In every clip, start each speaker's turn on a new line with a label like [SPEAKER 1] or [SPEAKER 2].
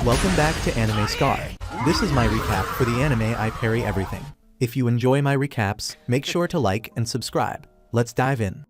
[SPEAKER 1] Welcome back to Anime Scar. This is my recap for the anime I parry everything. If you enjoy my recaps, make sure to like and subscribe. Let's dive in.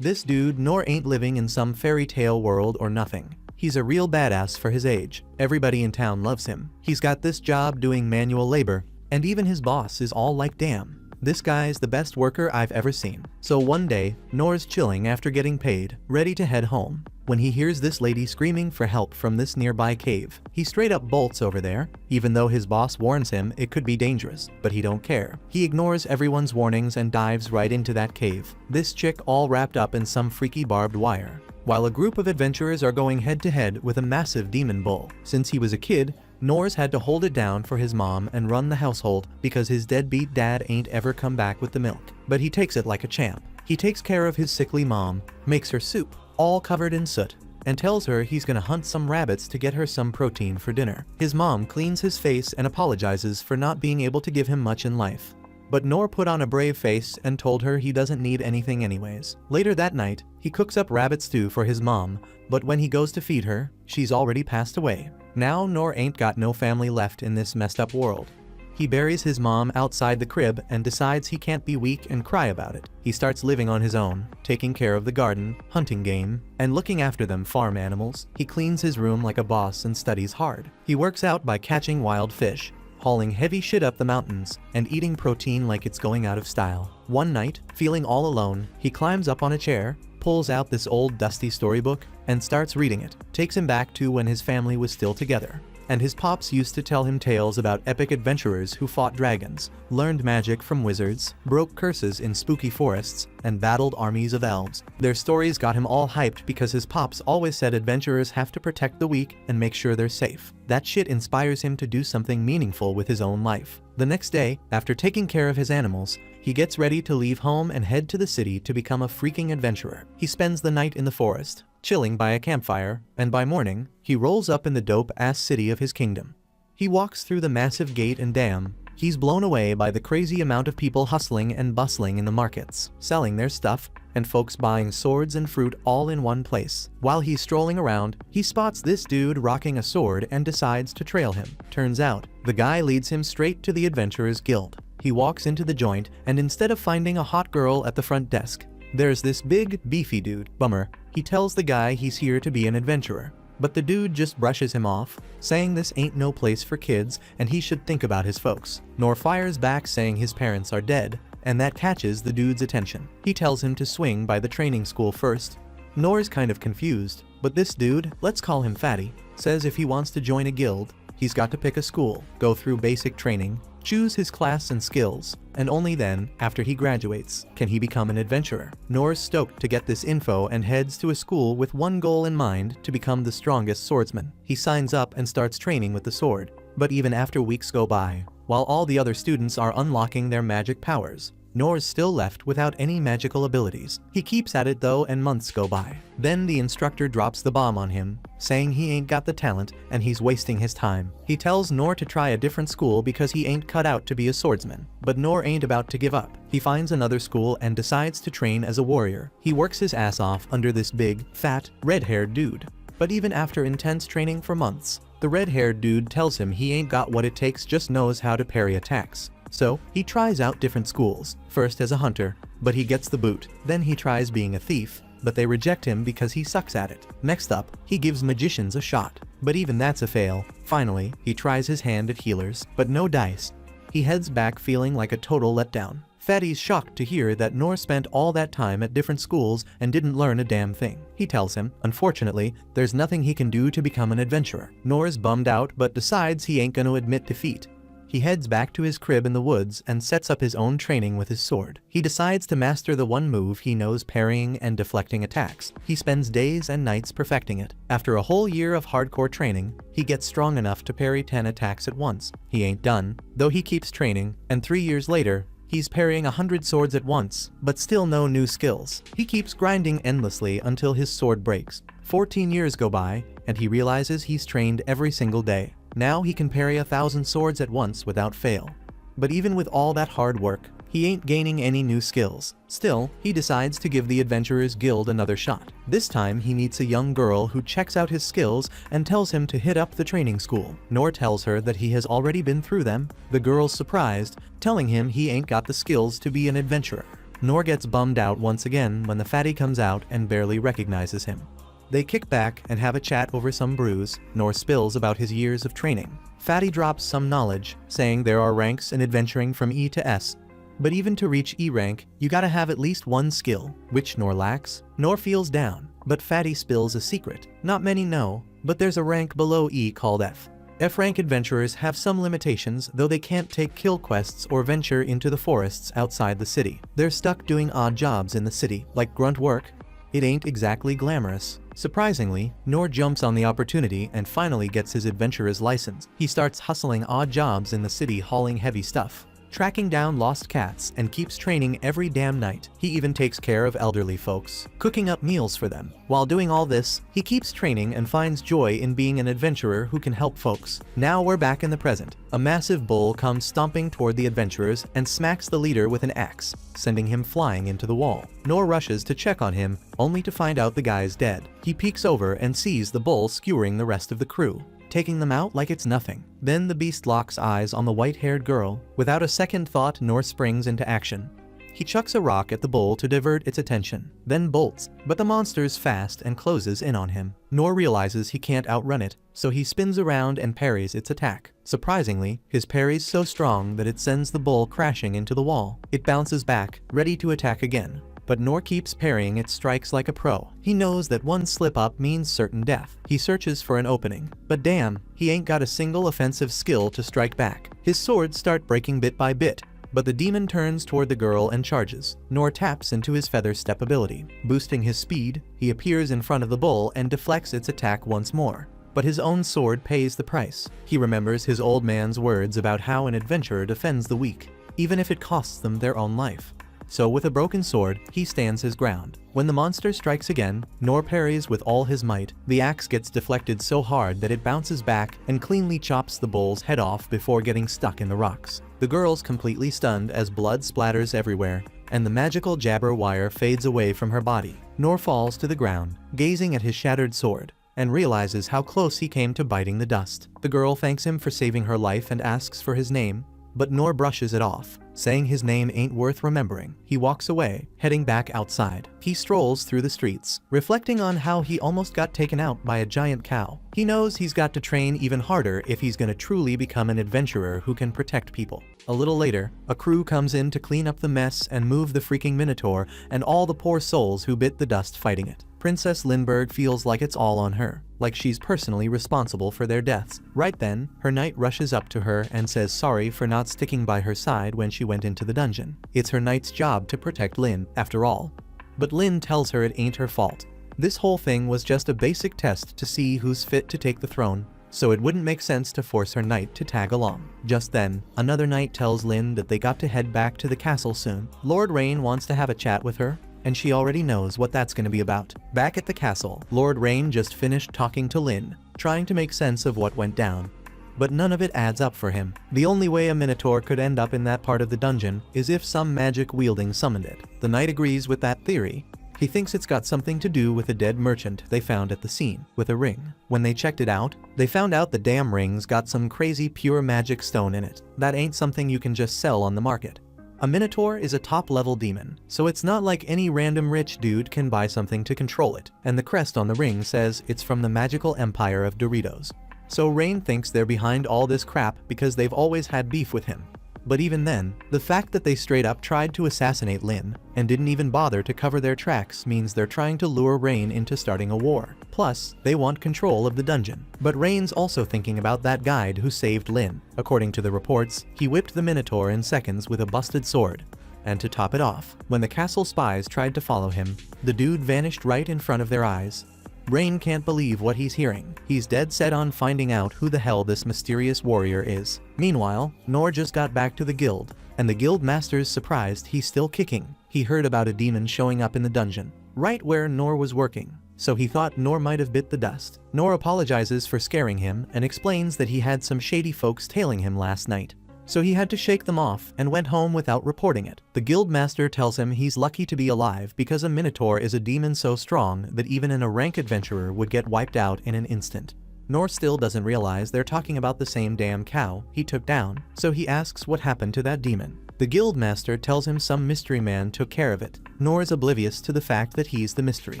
[SPEAKER 1] This dude nor ain't living in some fairy tale world or nothing. He's a real badass for his age. Everybody in town loves him. He's got this job doing manual labor, and even his boss is all like, damn, this guy's the best worker I've ever seen. So one day, Nor's chilling after getting paid, ready to head home, when he hears this lady screaming for help from this nearby cave. He straight up bolts over there, even though his boss warns him it could be dangerous, but he don't care. He ignores everyone's warnings and dives right into that cave. This chick all wrapped up in some freaky barbed wire, while a group of adventurers are going head to head with a massive demon bull. Since he was a kid, Nor's had to hold it down for his mom and run the household because his deadbeat dad ain't ever come back with the milk. But he takes it like a champ. He takes care of his sickly mom, makes her soup, all covered in soot, and tells her he's gonna hunt some rabbits to get her some protein for dinner. His mom cleans his face and apologizes for not being able to give him much in life. But Nor put on a brave face and told her he doesn't need anything anyways. Later that night, he cooks up rabbit stew for his mom, but when he goes to feed her, she's already passed away. Now Nor ain't got no family left in this messed up world. He buries his mom outside the crib and decides he can't be weak and cry about it. He starts living on his own, taking care of the garden, hunting game, and looking after them farm animals. He cleans his room like a boss and studies hard. He works out by catching wild fish, hauling heavy shit up the mountains, and eating protein like it's going out of style. One night, feeling all alone, he climbs up on a chair, pulls out this old dusty storybook, and starts reading it. Takes him back to when his family was still together, and his pops used to tell him tales about epic adventurers who fought dragons, learned magic from wizards, broke curses in spooky forests, and battled armies of elves. Their stories got him all hyped because his pops always said adventurers have to protect the weak and make sure they're safe. That shit inspires him to do something meaningful with his own life. The next day, after taking care of his animals, he gets ready to leave home and head to the city to become a freaking adventurer. He spends the night in the forest, chilling by a campfire, and by morning, he rolls up in the dope-ass city of his kingdom. He walks through the massive gate and damn, he's blown away by the crazy amount of people hustling and bustling in the markets, selling their stuff, and folks buying swords and fruit all in one place. While he's strolling around, he spots this dude rocking a sword and decides to trail him. Turns out, the guy leads him straight to the Adventurers Guild. He walks into the joint, and instead of finding a hot girl at the front desk, there's this big, beefy dude. Bummer. He tells the guy he's here to be an adventurer, but the dude just brushes him off, saying this ain't no place for kids and he should think about his folks. Nor fires back saying his parents are dead, and that catches the dude's attention. He tells him to swing by the training school first. Nor's kind of confused, but this dude, let's call him Fatty, says if he wants to join a guild, he's got to pick a school, go through basic training, choose his class and skills, and only then, after he graduates, can he become an adventurer. Nor's stoked to get this info and heads to a school with one goal in mind: to become the strongest swordsman. He signs up and starts training with the sword. But even after weeks go by, while all the other students are unlocking their magic powers, Nor's still left without any magical abilities. He keeps at it though, and months go by. Then the instructor drops the bomb on him, saying he ain't got the talent and he's wasting his time. He tells Nor to try a different school because he ain't cut out to be a swordsman. But Nor ain't about to give up. He finds another school and decides to train as a warrior. He works his ass off under this big, fat, red-haired dude. But even after intense training for months, the red-haired dude tells him he ain't got what it takes, just knows how to parry attacks. So, he tries out different schools, first as a hunter, but he gets the boot. Then he tries being a thief, but they reject him because he sucks at it. Next up, he gives magicians a shot, but even that's a fail. Finally, he tries his hand at healers, but no dice. He heads back feeling like a total letdown. Fatty's shocked to hear that Nor spent all that time at different schools and didn't learn a damn thing. He tells him, unfortunately, there's nothing he can do to become an adventurer. Nor's bummed out but decides he ain't gonna admit defeat. He heads back to his crib in the woods and sets up his own training with his sword. He decides to master the one move he knows: parrying and deflecting attacks. He spends days and nights perfecting it. After a whole year of hardcore training, he gets strong enough to parry 10 attacks at once. He ain't done, though he keeps training, and 3 years later, he's parrying 100 swords at once, but still no new skills. He keeps grinding endlessly until his sword breaks. 14 years go by, and he realizes he's trained every single day. Now he can parry 1,000 swords at once without fail. But even with all that hard work, he ain't gaining any new skills. Still, he decides to give the Adventurers Guild another shot. This time he meets a young girl who checks out his skills and tells him to hit up the training school. Nor tells her that he has already been through them. The girl's surprised, telling him he ain't got the skills to be an adventurer. Nor gets bummed out once again when the fatty comes out and barely recognizes him. They kick back and have a chat over some brews. Nor spills about his years of training. Fatty drops some knowledge, saying there are ranks in adventuring from E to S. But even to reach E rank, you gotta have at least one skill, which Nor lacks. Nor feels down, but Fatty spills a secret. Not many know, but there's a rank below E called F. F-rank adventurers have some limitations, though they can't take kill quests or venture into the forests outside the city. They're stuck doing odd jobs in the city, like grunt work. It ain't exactly glamorous. Surprisingly, Nor jumps on the opportunity and finally gets his adventurer's license. He starts hustling odd jobs in the city hauling heavy stuff, tracking down lost cats, and keeps training every damn night. He even takes care of elderly folks, cooking up meals for them. While doing all this, he keeps training and finds joy in being an adventurer who can help folks. Now we're back in the present. A massive bull comes stomping toward the adventurers and smacks the leader with an axe, sending him flying into the wall. Nor rushes to check on him, only to find out the guy's dead. He peeks over and sees the bull skewering the rest of the crew, taking them out like it's nothing. Then the beast locks eyes on the white-haired girl. Without a second thought, Nor springs into action. He chucks a rock at the bull to divert its attention, then bolts, but the monster's fast and closes in on him. Nor realizes he can't outrun it, so he spins around and parries its attack. Surprisingly, his parry's so strong that it sends the bull crashing into the wall. It bounces back, ready to attack again. But Nor keeps parrying its strikes like a pro. He knows that one slip-up means certain death. He searches for an opening, but damn, he ain't got a single offensive skill to strike back. His swords start breaking bit by bit, but the demon turns toward the girl and charges. Nor taps into his feather step ability. Boosting his speed, he appears in front of the bull and deflects its attack once more. But his own sword pays the price. He remembers his old man's words about how an adventurer defends the weak, even if it costs them their own life. So with a broken sword, he stands his ground. When the monster strikes again, Nor parries with all his might. The axe gets deflected so hard that it bounces back and cleanly chops the bull's head off before getting stuck in the rocks. The girl's completely stunned as blood splatters everywhere, and the magical jabber wire fades away from her body. Nor falls to the ground, gazing at his shattered sword, and realizes how close he came to biting the dust. The girl thanks him for saving her life and asks for his name, but Nor brushes it off, saying his name ain't worth remembering. He walks away, heading back outside. He strolls through the streets, reflecting on how he almost got taken out by a giant cow. He knows he's got to train even harder if he's gonna truly become an adventurer who can protect people. A little later, a crew comes in to clean up the mess and move the freaking Minotaur and all the poor souls who bit the dust fighting it. Princess Lindbergh feels like it's all on her, like she's personally responsible for their deaths. Right then, her knight rushes up to her and says sorry for not sticking by her side when she went into the dungeon. It's her knight's job to protect Lynn, after all. But Lynn tells her it ain't her fault. This whole thing was just a basic test to see who's fit to take the throne, so it wouldn't make sense to force her knight to tag along. Just then, another knight tells Lynn that they got to head back to the castle soon. Lord Rain wants to have a chat with her, and she already knows what that's gonna be about. Back at the castle, Lord Rain just finished talking to Lynn, trying to make sense of what went down. But none of it adds up for him. The only way a Minotaur could end up in that part of the dungeon is if some magic-wielding summoned it. The knight agrees with that theory. He thinks it's got something to do with a dead merchant they found at the scene, with a ring. When they checked it out, they found out the damn ring's got some crazy pure magic stone in it. That ain't something you can just sell on the market. A Minotaur is a top-level demon, so it's not like any random rich dude can buy something to control it, and the crest on the ring says it's from the magical empire of Doritos. So Rain thinks they're behind all this crap because they've always had beef with him. But even then, the fact that they straight up tried to assassinate Lynn and didn't even bother to cover their tracks means they're trying to lure Rain into starting a war. Plus, they want control of the dungeon. But Rain's also thinking about that guide who saved Lynn. According to the reports, he whipped the Minotaur in seconds with a busted sword. And to top it off, when the castle spies tried to follow him, the dude vanished right in front of their eyes. Rain can't believe what he's hearing. He's dead set on finding out who the hell this mysterious warrior is. Meanwhile, Nor just got back to the guild, and the guild master's surprised he's still kicking. He heard about a demon showing up in the dungeon, right where Nor was working, so he thought Nor might have bit the dust. Nor apologizes for scaring him and explains that he had some shady folks tailing him last night. so he had to shake them off and went home without reporting it. The guildmaster tells him he's lucky to be alive because a minotaur is a demon so strong that even a rank adventurer would get wiped out in an instant. Nor still doesn't realize they're talking about the same damn cow he took down, so he asks what happened to that demon. The guildmaster tells him some mystery man took care of it. Nor is oblivious to the fact that he's the mystery,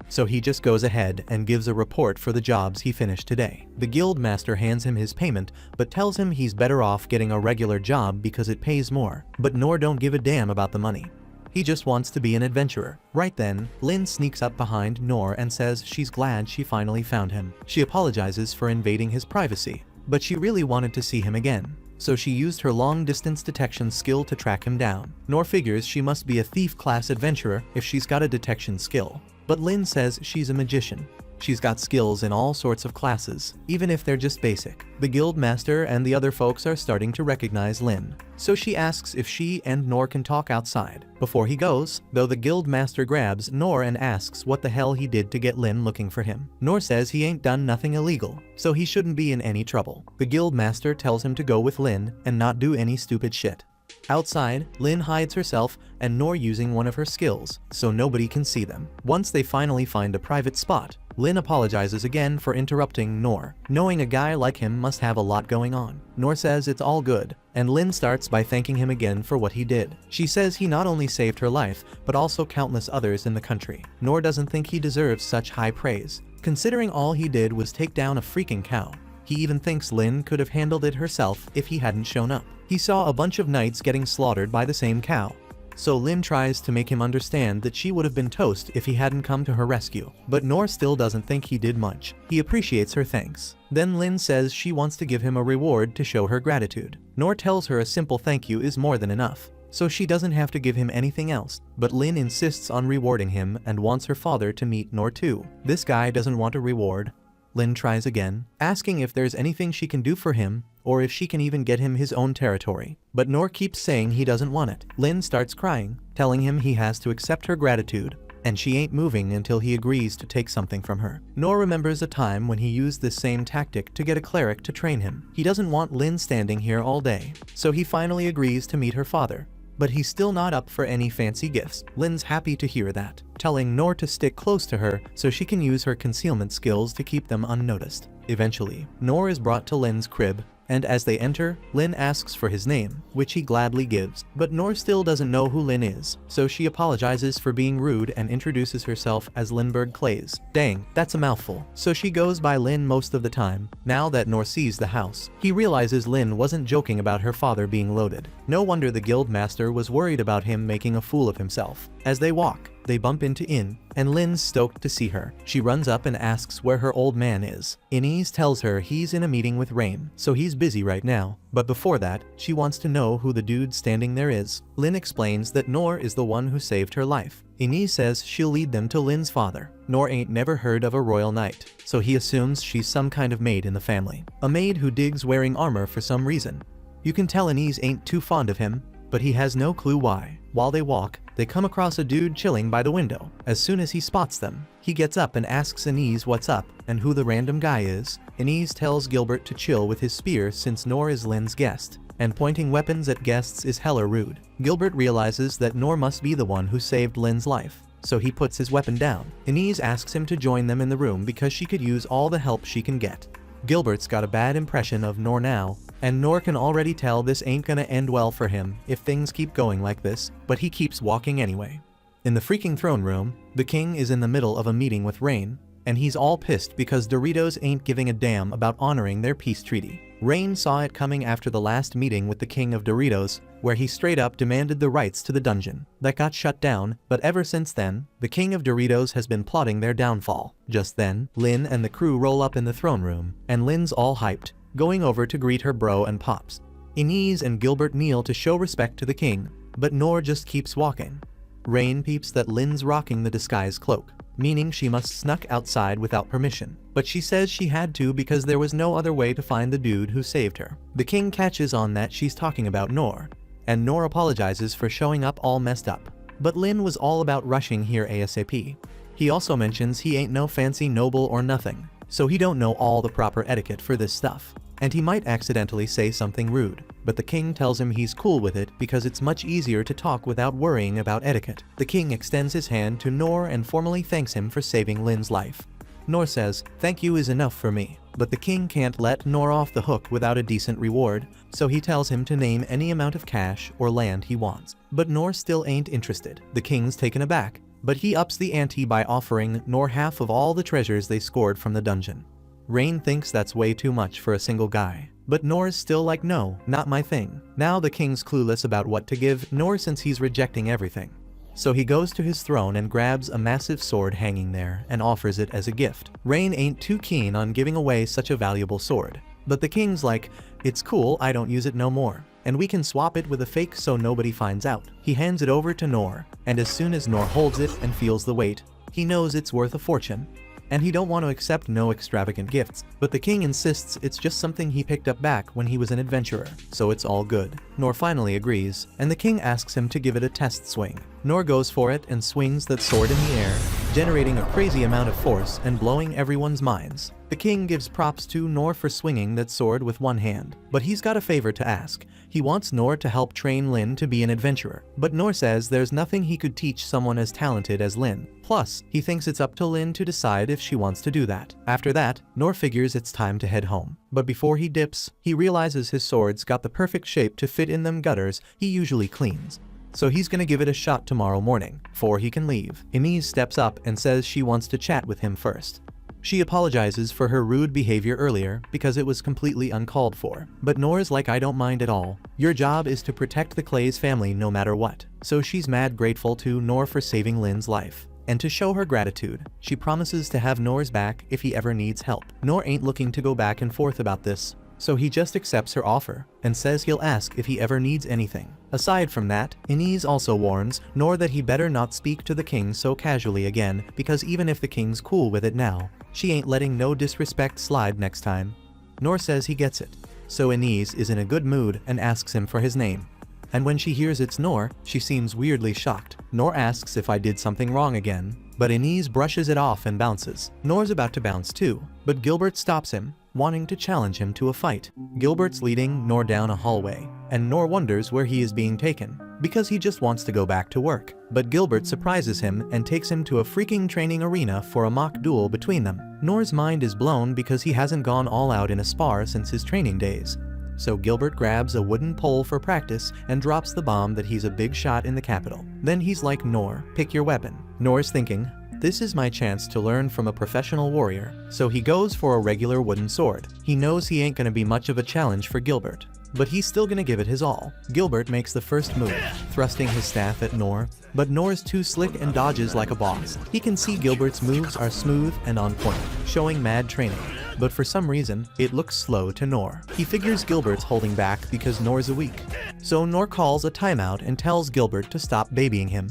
[SPEAKER 1] so he just goes ahead and gives a report for the jobs he finished today. The guildmaster hands him his payment, but tells him he's better off getting a regular job because it pays more, but Nor don't give a damn about the money. He just wants to be an adventurer. Right then, Lin sneaks up behind Nor and says she's glad she finally found him. She apologizes for invading his privacy, but she really wanted to see him again, so she used her long-distance detection skill to track him down. Nor figures she must be a thief-class adventurer if she's got a detection skill, but Lin says she's a magician. She's got skills in all sorts of classes, even if they're just basic. The guildmaster and the other folks are starting to recognize Lin, so she asks if she and Nor can talk outside. Before he goes, though, the guildmaster grabs Nor and asks what the hell he did to get Lin looking for him. Nor says he ain't done nothing illegal, so he shouldn't be in any trouble. The guildmaster tells him to go with Lin and not do any stupid shit. Outside, Lin hides herself and Nor using one of her skills, so nobody can see them. Once they finally find a private spot, Lin apologizes again for interrupting Nor, knowing a guy like him must have a lot going on. Nor says it's all good, and Lin starts by thanking him again for what he did. She says he not only saved her life, but also countless others in the country. Nor doesn't think he deserves such high praise, considering all he did was take down a freaking cow. He even thinks Lin could have handled it herself if he hadn't shown up. He saw a bunch of knights getting slaughtered by the same cow, so Lin tries to make him understand that she would have been toast if he hadn't come to her rescue. But Nor still doesn't think he did much. He appreciates her thanks. Then Lin says she wants to give him a reward to show her gratitude. Nor tells her a simple thank you is more than enough, so she doesn't have to give him anything else. But Lin insists on rewarding him and wants her father to meet Nor too. This guy doesn't want a reward. Lin tries again, asking if there's anything she can do for him, or if she can even get him his own territory. But Nor keeps saying he doesn't want it. Lin starts crying, telling him he has to accept her gratitude, and she ain't moving until he agrees to take something from her. Nor remembers a time when he used this same tactic to get a cleric to train him. He doesn't want Lin standing here all day, so he finally agrees to meet her father. But he's still not up for any fancy gifts. Lin's happy to hear that, telling Nor to stick close to her so she can use her concealment skills to keep them unnoticed. Eventually, Nor is brought to Lin's crib, and as they enter, Lin asks for his name, which he gladly gives. But Nor still doesn't know who Lin is, so she apologizes for being rude and introduces herself as Lindbergh Clays. Dang, that's a mouthful. So she goes by Lin most of the time. Now that Nor sees the house, he realizes Lin wasn't joking about her father being loaded. No wonder the guildmaster was worried about him making a fool of himself. As they walk, they bump into In, and Lin's stoked to see her. She runs up and asks where her old man is. Inez tells her he's in a meeting with Rain, so he's busy right now. But before that, she wants to know who the dude standing there is. Lin explains that Nor is the one who saved her life. Inez says she'll lead them to Lin's father. Nor ain't never heard of a royal knight, so he assumes she's some kind of maid in the family. A maid who digs wearing armor for some reason. You can tell Inez ain't too fond of him, but he has no clue why. While they walk, they come across a dude chilling by the window. As soon as he spots them, he gets up and asks Inez what's up and who the random guy is. Inez tells Gilbert to chill with his spear since Nor is Lin's guest, and pointing weapons at guests is hella rude. Gilbert realizes that Nor must be the one who saved Lin's life, so he puts his weapon down. Inez asks him to join them in the room because she could use all the help she can get. Gilbert's got a bad impression of Nor now, and Nor can already tell this ain't gonna end well for him if things keep going like this, but he keeps walking anyway. In the freaking throne room, the king is in the middle of a meeting with Rain, and he's all pissed because Doritos ain't giving a damn about honoring their peace treaty. Rain saw it coming after the last meeting with the king of Doritos, where he straight up demanded the rights to the dungeon. That got shut down, but ever since then, the king of Doritos has been plotting their downfall. Just then, Lin and the crew roll up in the throne room, and Lin's all hyped, going over to greet her bro and pops. Inez and Gilbert kneel to show respect to the king, but Nor just keeps walking. Rain peeps that Lin's rocking the disguise cloak, meaning she must snuck outside without permission. But she says she had to because there was no other way to find the dude who saved her. The king catches on that she's talking about Nor, and Nor apologizes for showing up all messed up. But Lin was all about rushing here ASAP. He also mentions he ain't no fancy noble or nothing, so he don't know all the proper etiquette for this stuff, and he might accidentally say something rude. but the king tells him he's cool with it because it's much easier to talk without worrying about etiquette. The king extends his hand to Nor and formally thanks him for saving Lin's life. Nor says, "Thank you is enough for me," but the king can't let Nor off the hook without a decent reward, so he tells him to name any amount of cash or land he wants. But Nor still ain't interested. The king's taken aback, but he ups the ante by offering Nor half of all the treasures they scored from the dungeon. Rain thinks that's way too much for a single guy, but Nor's still like, "No, not my thing." Now the king's clueless about what to give Nor since he's rejecting everything. So he goes to his throne and grabs a massive sword hanging there and offers it as a gift. Rain ain't too keen on giving away such a valuable sword, but the king's like, "It's cool, I don't use it no more, and we can swap it with a fake so nobody finds out." He hands it over to Nor, and as soon as Nor holds it and feels the weight, he knows it's worth a fortune. And he don't want to accept no extravagant gifts, but the king insists it's just something he picked up back when he was an adventurer, so it's all good. Nor finally agrees, and the king asks him to give it a test swing. Nor goes for it and swings that sword in the air, generating a crazy amount of force and blowing everyone's minds. The king gives props to Nor for swinging that sword with one hand, but he's got a favor to ask. He wants Nor to help train Lin to be an adventurer, but Nor says there's nothing he could teach someone as talented as Lin. Plus, he thinks it's up to Lin to decide if she wants to do that. After that, Nor figures it's time to head home. But before he dips, he realizes his sword's got the perfect shape to fit in them gutters he usually cleans. So he's gonna give it a shot tomorrow morning, before he can leave. Inez steps up and says she wants to chat with him first. She apologizes for her rude behavior earlier because it was completely uncalled for. But Nor's like, "I don't mind at all. Your job is to protect the Clay's family no matter what." So she's mad grateful to Nor for saving Lin's life. And to show her gratitude, she promises to have Nor's back if he ever needs help. Nor ain't looking to go back and forth about this, so he just accepts her offer and says he'll ask if he ever needs anything. Aside from that, Inez also warns Nor that he better not speak to the king so casually again, because even if the king's cool with it now, she ain't letting no disrespect slide next time. Nor says he gets it, so Inez is in a good mood and asks him for his name. And when she hears it's Nor, she seems weirdly shocked. Nor asks if I did something wrong again, but Inez brushes it off and bounces. Nor's about to bounce too, but Gilbert stops him, wanting to challenge him to a fight. Gilbert's leading Nor down a hallway, and Nor wonders where he is being taken, because he just wants to go back to work. But Gilbert surprises him and takes him to a freaking training arena for a mock duel between them. Nor's mind is blown because he hasn't gone all out in a spar since his training days. So Gilbert grabs a wooden pole for practice and drops the bomb that he's a big shot in the capital. Then he's like, "Nor, pick your weapon." Nor's thinking, "This is my chance to learn from a professional warrior." So he goes for a regular wooden sword. He knows he ain't gonna be much of a challenge for Gilbert, but he's still gonna give it his all. Gilbert makes the first move, thrusting his staff at Nor, but Nor's too slick and dodges like a boss. He can see Gilbert's moves are smooth and on point, showing mad training. But for some reason, it looks slow to Nor. He figures Gilbert's holding back because Nor's weak. So Nor calls a timeout and tells Gilbert to stop babying him.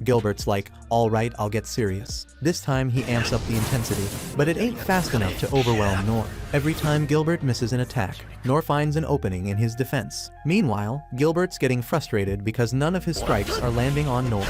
[SPEAKER 1] Gilbert's like, "Alright, I'll get serious." This time he amps up the intensity, but it ain't fast enough to overwhelm Nor. Every time Gilbert misses an attack, Nor finds an opening in his defense. Meanwhile, Gilbert's getting frustrated because none of his strikes are landing on Nor.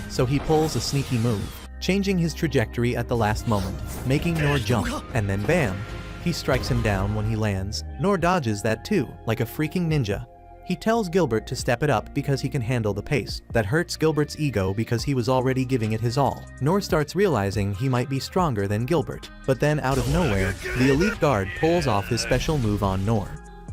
[SPEAKER 1] So he pulls a sneaky move, changing his trajectory at the last moment, making Nor jump, and then bam! He strikes him down when he lands. Nor dodges that too, like a freaking ninja. He tells Gilbert to step it up because he can handle the pace. That hurts Gilbert's ego because he was already giving it his all. Nor starts realizing he might be stronger than Gilbert. But then out of nowhere, the elite guard pulls off his special move on Nor.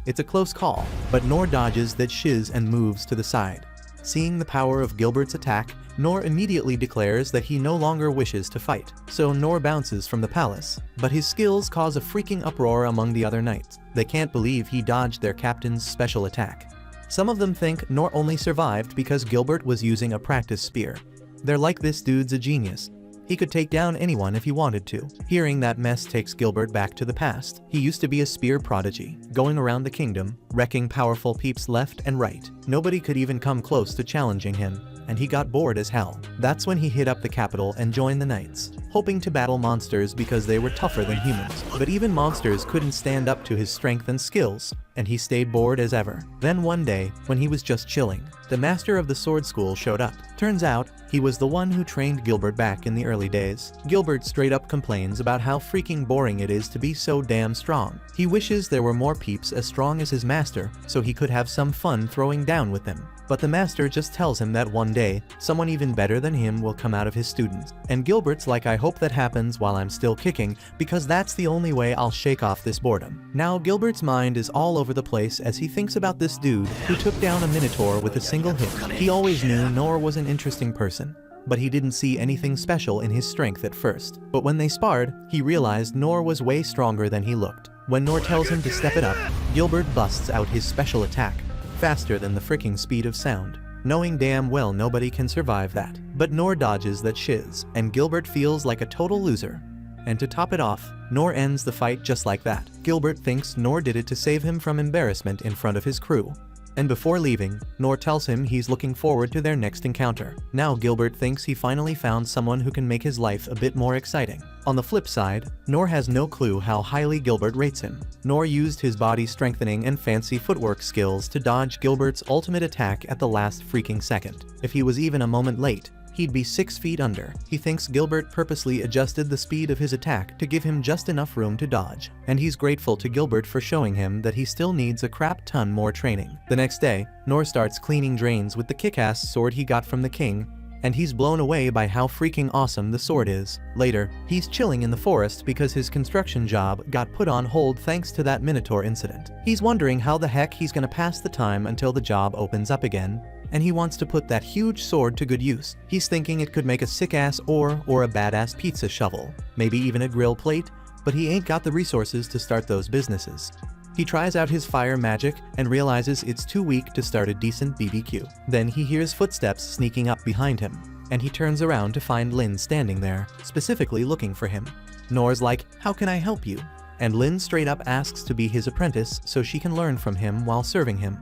[SPEAKER 1] It's a close call, but Nor dodges that shiz and moves to the side. Seeing the power of Gilbert's attack, Nor immediately declares that he no longer wishes to fight. So Nor bounces from the palace, but his skills cause a freaking uproar among the other knights. They can't believe he dodged their captain's special attack. Some of them think Nor only survived because Gilbert was using a practice spear. They're like, "This dude's a genius. He could take down anyone if he wanted to." Hearing that mess takes Gilbert back to the past. He used to be a spear prodigy, going around the kingdom, wrecking powerful peeps left and right. Nobody could even come close to challenging him, and he got bored as hell. That's when he hit up the capital and joined the knights. hoping to battle monsters because they were tougher than humans. But even monsters couldn't stand up to his strength and skills, and he stayed bored as ever. Then one day, when he was just chilling, the master of the sword school showed up. Turns out, he was the one who trained Gilbert back in the early days. Gilbert straight up complains about how freaking boring it is to be so damn strong. He wishes there were more peeps as strong as his master, so he could have some fun throwing down with them. But the master just tells him that one day, someone even better than him will come out of his students. And Gilbert's like, I hope that happens while I'm still kicking, because that's the only way I'll shake off this boredom. Now Gilbert's mind is all over the place as he thinks about this dude who took down a minotaur with a single hit. He always knew Nor was an interesting person, but he didn't see anything special in his strength at first. But when they sparred, he realized Nor was way stronger than he looked. When Nor tells him to step it up, Gilbert busts out his special attack, faster than the freaking speed of sound, knowing damn well nobody can survive that. But Nor dodges that shiz, and Gilbert feels like a total loser. And to top it off, Nor ends the fight just like that. Gilbert thinks Nor did it to save him from embarrassment in front of his crew. And before leaving, Nor tells him he's looking forward to their next encounter. Now Gilbert thinks he finally found someone who can make his life a bit more exciting. On the flip side, Nor has no clue how highly Gilbert rates him. Nor used his body strengthening and fancy footwork skills to dodge Gilbert's ultimate attack at the last freaking second. If he was even a moment late, he'd be 6 feet under. He thinks Gilbert purposely adjusted the speed of his attack to give him just enough room to dodge, and he's grateful to Gilbert for showing him that he still needs a crap ton more training. The next day, Nor starts cleaning drains with the kick-ass sword he got from the king, and he's blown away by how freaking awesome the sword is. Later, he's chilling in the forest because his construction job got put on hold thanks to that minotaur incident. He's wondering how the heck he's gonna pass the time until the job opens up again, and he wants to put that huge sword to good use. He's thinking it could make a sick-ass or a badass pizza shovel, maybe even a grill plate, but he ain't got the resources to start those businesses. He tries out his fire magic and realizes it's too weak to start a decent BBQ. Then he hears footsteps sneaking up behind him, and he turns around to find Lin standing there, specifically looking for him. Nor's like, "How can I help you?" And Lin straight up asks to be his apprentice so she can learn from him while serving him.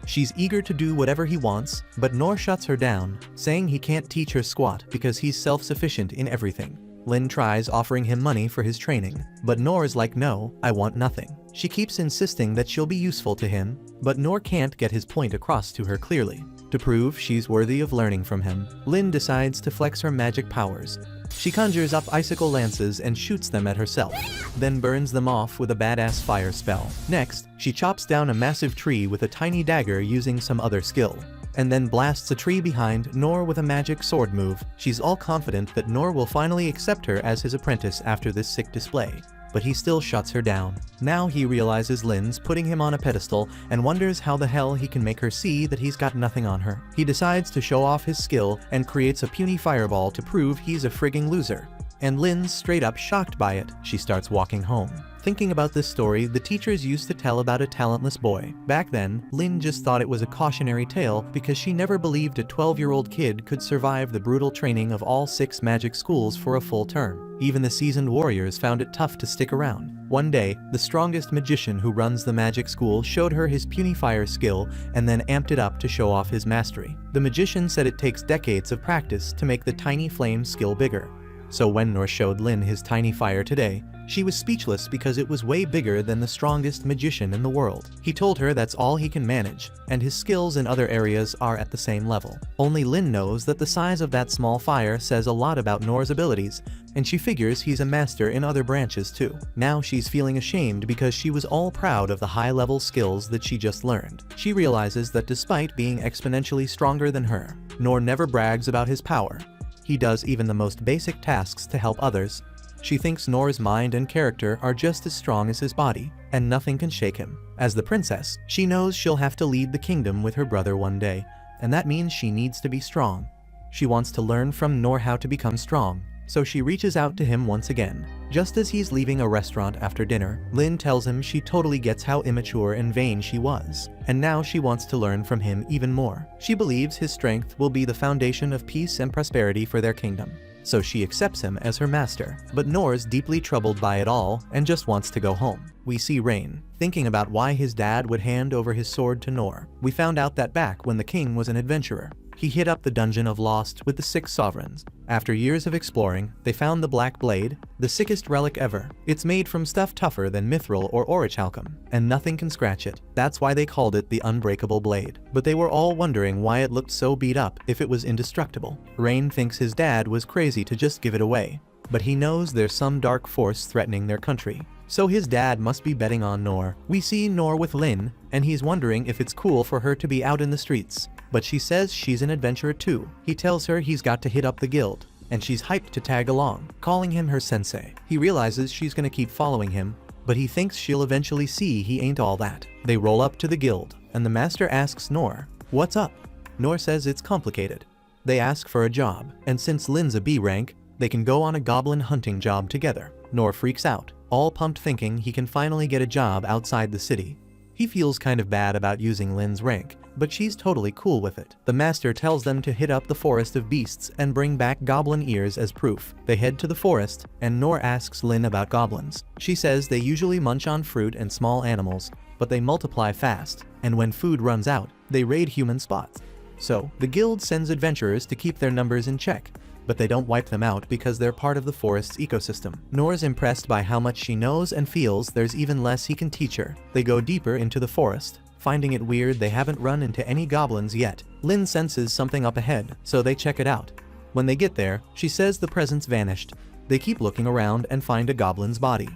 [SPEAKER 1] She's eager to do whatever he wants, but Nor shuts her down, saying he can't teach her squat because he's self-sufficient in everything. Lin tries offering him money for his training, but Nor's like, "No, I want nothing." She keeps insisting that she'll be useful to him, but Nor can't get his point across to her clearly. To prove she's worthy of learning from him, Lin decides to flex her magic powers. She conjures up icicle lances and shoots them at herself, then burns them off with a badass fire spell. Next, she chops down a massive tree with a tiny dagger using some other skill, and then blasts a tree behind Nor with a magic sword move. She's all confident that Nor will finally accept her as his apprentice after this sick display, but he still shuts her down. Now he realizes Lin's putting him on a pedestal and wonders how the hell he can make her see that he's got nothing on her. He decides to show off his skill and creates a puny fireball to prove he's a frigging loser. And Lin's straight up shocked by it. She starts walking home. Thinking about this story the teachers used to tell about a talentless boy. Back then, Lin just thought it was a cautionary tale because she never believed a 12-year-old kid could survive the brutal training of all 6 magic schools for a full term. Even the seasoned warriors found it tough to stick around. One day, the strongest magician who runs the magic school showed her his puny fire skill and then amped it up to show off his mastery. The magician said it takes decades of practice to make the tiny flame skill bigger. So when Nor showed Lin his tiny fire today, she was speechless because it was way bigger than the strongest magician in the world. He told her that's all he can manage, and his skills in other areas are at the same level. Only Lin knows that the size of that small fire says a lot about Nor's abilities, and she figures he's a master in other branches too. Now she's feeling ashamed because she was all proud of the high-level skills that she just learned. She realizes that despite being exponentially stronger than her, Nor never brags about his power. He does even the most basic tasks to help others. She thinks Nor's mind and character are just as strong as his body, and nothing can shake him. As the princess, she knows she'll have to lead the kingdom with her brother one day, and that means she needs to be strong. She wants to learn from Nor how to become strong, so she reaches out to him once again. Just as he's leaving a restaurant after dinner, Lin tells him she totally gets how immature and vain she was, and now she wants to learn from him even more. She believes his strength will be the foundation of peace and prosperity for their kingdom, so she accepts him as her master. But Nor's deeply troubled by it all and just wants to go home. We see Rain thinking about why his dad would hand over his sword to Nor. We found out that back when the king was an adventurer, he hit up the dungeon of Lost with the 6 sovereigns, After years of exploring, they found the Black Blade, the sickest relic ever. It's made from stuff tougher than mithril or orichalcum, and nothing can scratch it. That's why they called it the Unbreakable Blade. But they were all wondering why it looked so beat up if it was indestructible. Rain thinks his dad was crazy to just give it away, but he knows there's some dark force threatening their country. So his dad must be betting on Nor. We see Nor with Lin, and he's wondering if it's cool for her to be out in the streets. But she says she's an adventurer too. He tells her he's got to hit up the guild, and she's hyped to tag along, calling him her sensei. He realizes she's gonna keep following him, but he thinks she'll eventually see he ain't all that. They roll up to the guild, and the master asks Nor, "What's up?" Nor says it's complicated. They ask for a job, and since Lin's a B rank, they can go on a goblin hunting job together. Nor freaks out, all pumped thinking he can finally get a job outside the city. He feels kind of bad about using Lin's rank, but she's totally cool with it. The master tells them to hit up the forest of beasts and bring back goblin ears as proof. They head to the forest, and Nor asks Lin about goblins. She says they usually munch on fruit and small animals, but they multiply fast, and when food runs out, they raid human spots. So, the guild sends adventurers to keep their numbers in check, but they don't wipe them out because they're part of the forest's ecosystem. Nor's impressed by how much she knows and feels there's even less he can teach her. They go deeper into the forest, finding it weird they haven't run into any goblins yet. Lin senses something up ahead, so they check it out. When they get there, she says the presence vanished. They keep looking around and find a goblin's body.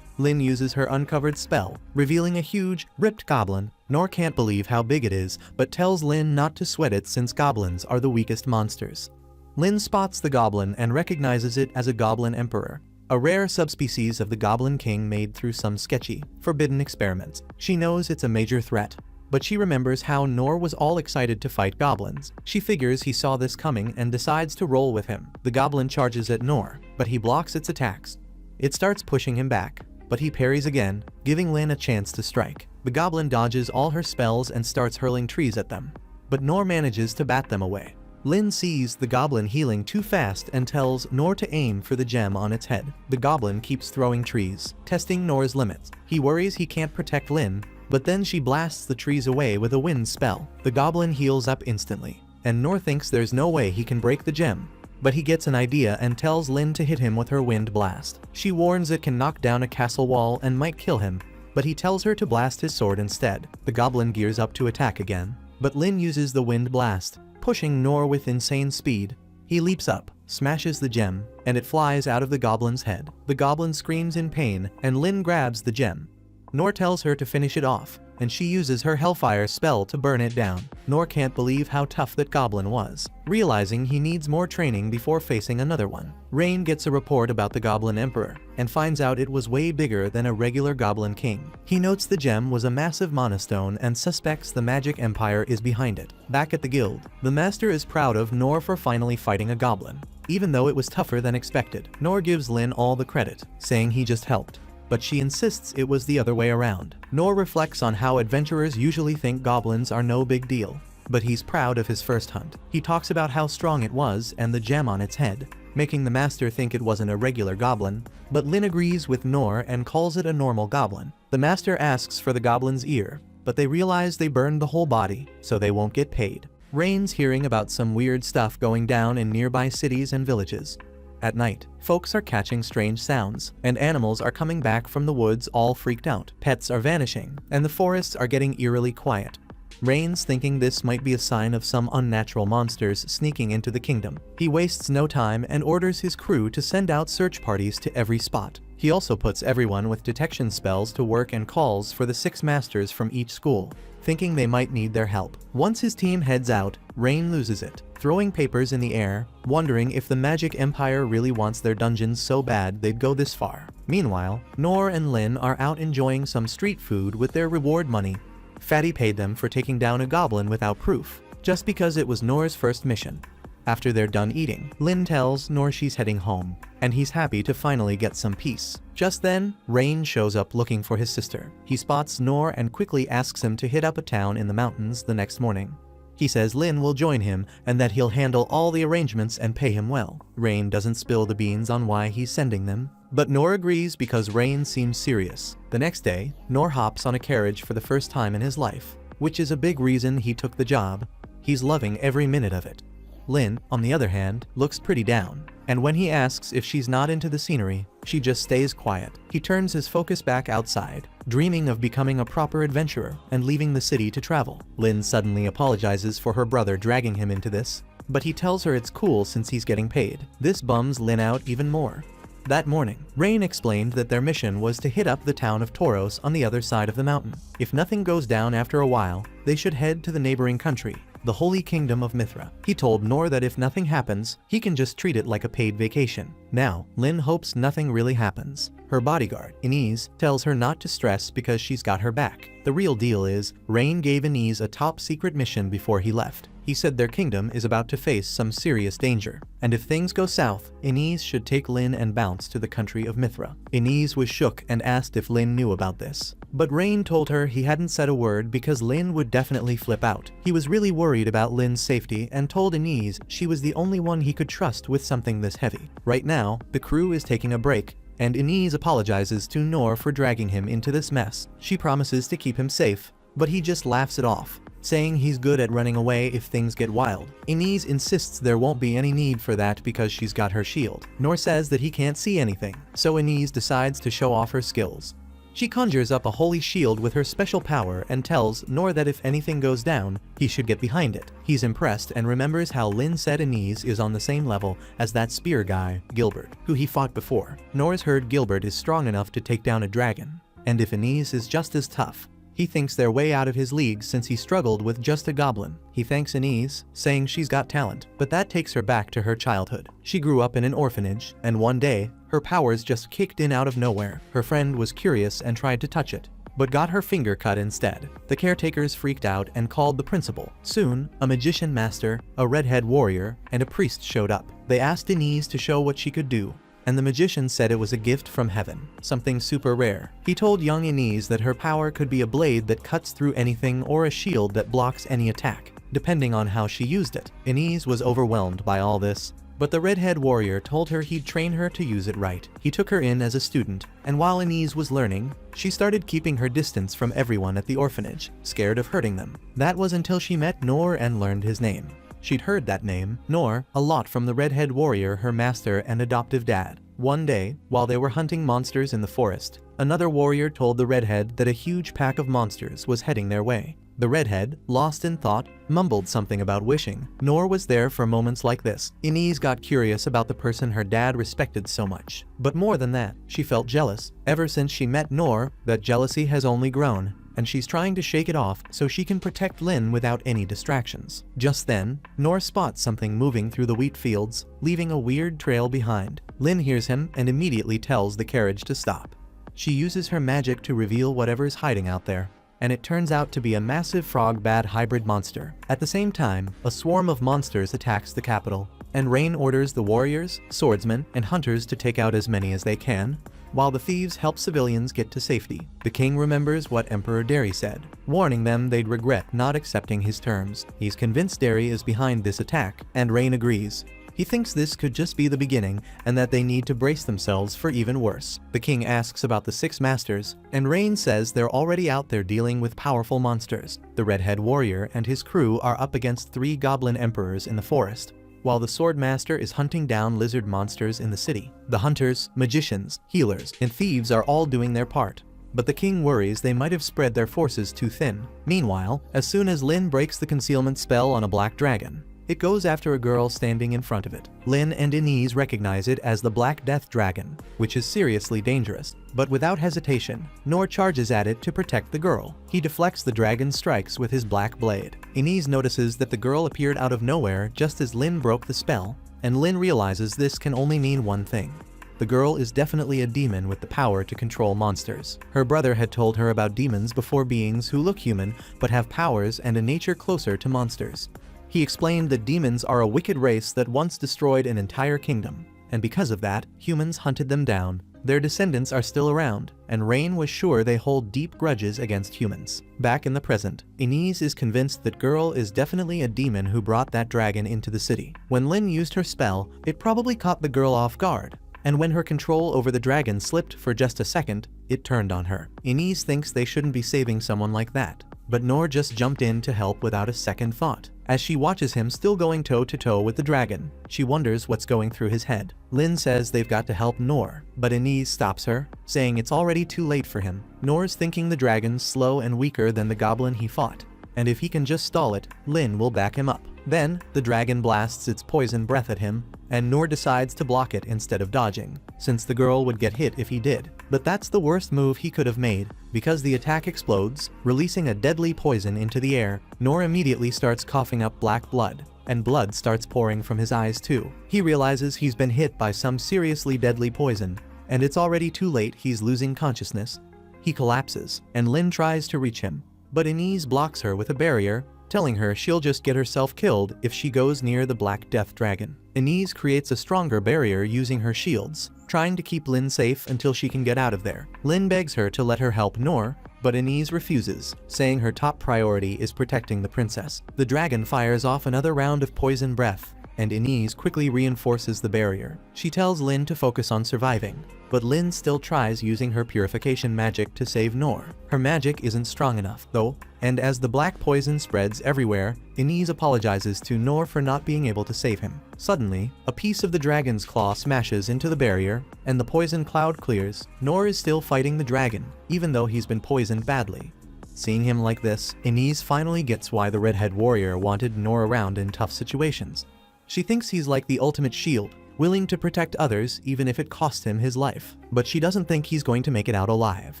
[SPEAKER 1] Lin uses her uncovered spell, revealing a huge, ripped goblin. Nor can't believe how big it is, but tells Lin not to sweat it since goblins are the weakest monsters. Lin spots the goblin and recognizes it as a goblin emperor, a rare subspecies of the goblin king made through some sketchy, forbidden experiments. She knows it's a major threat, but she remembers how Nor was all excited to fight goblins. She figures he saw this coming and decides to roll with him. The goblin charges at Nor, but he blocks its attacks. It starts pushing him back, but he parries again, giving Lin a chance to strike. The goblin dodges all her spells and starts hurling trees at them, but Nor manages to bat them away. Lin sees the goblin healing too fast and tells Nor to aim for the gem on its head. The goblin keeps throwing trees, testing Nor's limits. He worries he can't protect Lin, but then she blasts the trees away with a wind spell. The goblin heals up instantly, and Nor thinks there's no way he can break the gem. But he gets an idea and tells Lin to hit him with her wind blast. She warns it can knock down a castle wall and might kill him, but he tells her to blast his sword instead. The goblin gears up to attack again, but Lin uses the wind blast, pushing Nor with insane speed. He leaps up, smashes the gem, and it flies out of the goblin's head. The goblin screams in pain, and Lin grabs the gem. Nor tells her to finish it off, and she uses her Hellfire spell to burn it down. Nor can't believe how tough that goblin was, realizing he needs more training before facing another one. Rain gets a report about the Goblin Emperor, and finds out it was way bigger than a regular Goblin King. He notes the gem was a massive monostone and suspects the Magic Empire is behind it. Back at the guild, the master is proud of Nor for finally fighting a goblin, even though it was tougher than expected. Nor gives Lin all the credit, saying he just helped, but she insists it was the other way around. Nor reflects on how adventurers usually think goblins are no big deal, but he's proud of his first hunt. He talks about how strong it was and the gem on its head, making the master think it wasn't a regular goblin, but Lin agrees with Nor and calls it a normal goblin. The master asks for the goblin's ear, but they realize they burned the whole body, so they won't get paid. Rain's hearing about some weird stuff going down in nearby cities and villages. At night, folks are catching strange sounds, and animals are coming back from the woods all freaked out. Pets are vanishing, and the forests are getting eerily quiet. Rain's thinking this might be a sign of some unnatural monsters sneaking into the kingdom. He wastes no time and orders his crew to send out search parties to every spot. He also puts everyone with detection spells to work and calls for the 6 masters from each school, thinking they might need their help. Once his team heads out, Rain loses it, throwing papers in the air, wondering if the Magic Empire really wants their dungeons so bad they'd go this far. Meanwhile, Nor and Lin are out enjoying some street food with their reward money. Fatty paid them for taking down a goblin without proof, just because it was Nor's first mission. After they're done eating, Lin tells Nor she's heading home, and he's happy to finally get some peace. Just then, Rain shows up looking for his sister. He spots Nor and quickly asks him to hit up a town in the mountains the next morning. He says Lin will join him and that he'll handle all the arrangements and pay him well. Rain doesn't spill the beans on why he's sending them, but Nor agrees because Rain seems serious. The next day, Nor hops on a carriage for the first time in his life, which is a big reason he took the job. He's loving every minute of it. Lin, on the other hand, looks pretty down. And when he asks if she's not into the scenery, she just stays quiet. He turns his focus back outside, dreaming of becoming a proper adventurer and leaving the city to travel. Lin suddenly apologizes for her brother dragging him into this, but he tells her it's cool since he's getting paid. This bums Lin out even more. That morning, Rain explained that their mission was to hit up the town of Tauros on the other side of the mountain. If nothing goes down after a while, they should head to the neighboring country, the Holy Kingdom of Mithra. He told Nor that if nothing happens, he can just treat it like a paid vacation. Now, Lin hopes nothing really happens. Her bodyguard, Inez, tells her not to stress because she's got her back. The real deal is, Rain gave Inez a top-secret mission before he left. He said their kingdom is about to face some serious danger, and if things go south, Inez should take Lin and bounce to the country of Mithra. Inez was shook and asked if Lin knew about this. But Rain told her he hadn't said a word because Lin would definitely flip out. He was really worried about Lin's safety and told Inez she was the only one he could trust with something this heavy. Right now, the crew is taking a break, and Inez apologizes to Nor for dragging him into this mess. She promises to keep him safe, but he just laughs it off, saying he's good at running away if things get wild. Inez insists there won't be any need for that because she's got her shield. Nor says that he can't see anything, so Inez decides to show off her skills. She conjures up a holy shield with her special power and tells Nor that if anything goes down, he should get behind it. He's impressed and remembers how Lin said Inez is on the same level as that spear guy, Gilbert, who he fought before. Nor's heard Gilbert is strong enough to take down a dragon, and if Inez is just as tough, he thinks they're way out of his league since he struggled with just a goblin. He thanks Inez, saying she's got talent, but that takes her back to her childhood. She grew up in an orphanage, and one day, her powers just kicked in out of nowhere. Her friend was curious and tried to touch it, but got her finger cut instead. The caretakers freaked out and called the principal. Soon, a magician master, a redhead warrior, and a priest showed up. They asked Inez to show what she could do, and the magician said it was a gift from heaven, something super rare. He told young Inez that her power could be a blade that cuts through anything or a shield that blocks any attack, depending on how she used it. Inez was overwhelmed by all this, but the redhead warrior told her he'd train her to use it right. He took her in as a student, and while Inez was learning, she started keeping her distance from everyone at the orphanage, scared of hurting them. That was until she met Nor and learned his name. She'd heard that name, Nor, a lot from the redhead warrior, her master and adoptive dad. One day, while they were hunting monsters in the forest, another warrior told the redhead that a huge pack of monsters was heading their way. The redhead, lost in thought, mumbled something about wishing. Nor was there for moments like this. Inez got curious about the person her dad respected so much. But more than that, she felt jealous. Ever since she met Nor, that jealousy has only grown, and she's trying to shake it off so she can protect Lin without any distractions. Just then, Nor spots something moving through the wheat fields, leaving a weird trail behind. Lin hears him and immediately tells the carriage to stop. She uses her magic to reveal whatever's hiding out there, and it turns out to be a massive frog-bat hybrid monster. At the same time, a swarm of monsters attacks the capital, and Rain orders the warriors, swordsmen, and hunters to take out as many as they can, while the thieves help civilians get to safety. The king remembers what Emperor Derry said, warning them they'd regret not accepting his terms. He's convinced Derry is behind this attack, and Rain agrees. He thinks this could just be the beginning and that they need to brace themselves for even worse. The king asks about the 6 masters, and Rain says they're already out there dealing with powerful monsters. The redhead warrior and his crew are up against 3 goblin emperors in the forest, while the sword master is hunting down lizard monsters in the city. The hunters, magicians, healers, and thieves are all doing their part, but the king worries they might have spread their forces too thin. Meanwhile, as soon as Lin breaks the concealment spell on a black dragon, it goes after a girl standing in front of it. Lin and Inez recognize it as the Black Death Dragon, which is seriously dangerous. But without hesitation, Nor charges at it to protect the girl. He deflects the dragon's strikes with his black blade. Inez notices that the girl appeared out of nowhere just as Lin broke the spell, and Lin realizes this can only mean one thing. The girl is definitely a demon with the power to control monsters. Her brother had told her about demons before, beings who look human but have powers and a nature closer to monsters. He explained that demons are a wicked race that once destroyed an entire kingdom, and because of that, humans hunted them down. Their descendants are still around, and Rain was sure they hold deep grudges against humans. Back in the present, Inez is convinced that girl is definitely a demon who brought that dragon into the city. When Lin used her spell, it probably caught the girl off guard, and when her control over the dragon slipped for just a second, it turned on her. Inez thinks they shouldn't be saving someone like that. but Noor just jumped in to help without a second thought. As she watches him still going toe-to-toe with the dragon, she wonders what's going through his head. Lin says they've got to help Noor, but Inez stops her, saying it's already too late for him. Noor's thinking the dragon's slow and weaker than the goblin he fought, and if he can just stall it, Lin will back him up. Then, the dragon blasts its poison breath at him, and Noor decides to block it instead of dodging, since the girl would get hit if he did. But that's the worst move he could have made, because the attack explodes, releasing a deadly poison into the air. Noor immediately starts coughing up black blood, and blood starts pouring from his eyes too. He realizes he's been hit by some seriously deadly poison, and it's already too late. He's losing consciousness. He collapses, and Lin tries to reach him, but Inez blocks her with a barrier, telling her she'll just get herself killed if she goes near the Black Death Dragon. Inez creates a stronger barrier using her shields, trying to keep Lin safe until she can get out of there. Lin begs her to let her help Noor, but Inez refuses, saying her top priority is protecting the princess. The dragon fires off another round of poison breath, and Inez quickly reinforces the barrier. She tells Lin to focus on surviving, but Lin still tries using her purification magic to save Noor. Her magic isn't strong enough, though, and as the black poison spreads everywhere, Inez apologizes to Noor for not being able to save him. Suddenly, a piece of the dragon's claw smashes into the barrier, and the poison cloud clears. Noor is still fighting the dragon, even though he's been poisoned badly. Seeing him like this, Inez finally gets why the redhead warrior wanted Noor around in tough situations. She thinks he's like the ultimate shield, willing to protect others even if it costs him his life, but she doesn't think he's going to make it out alive.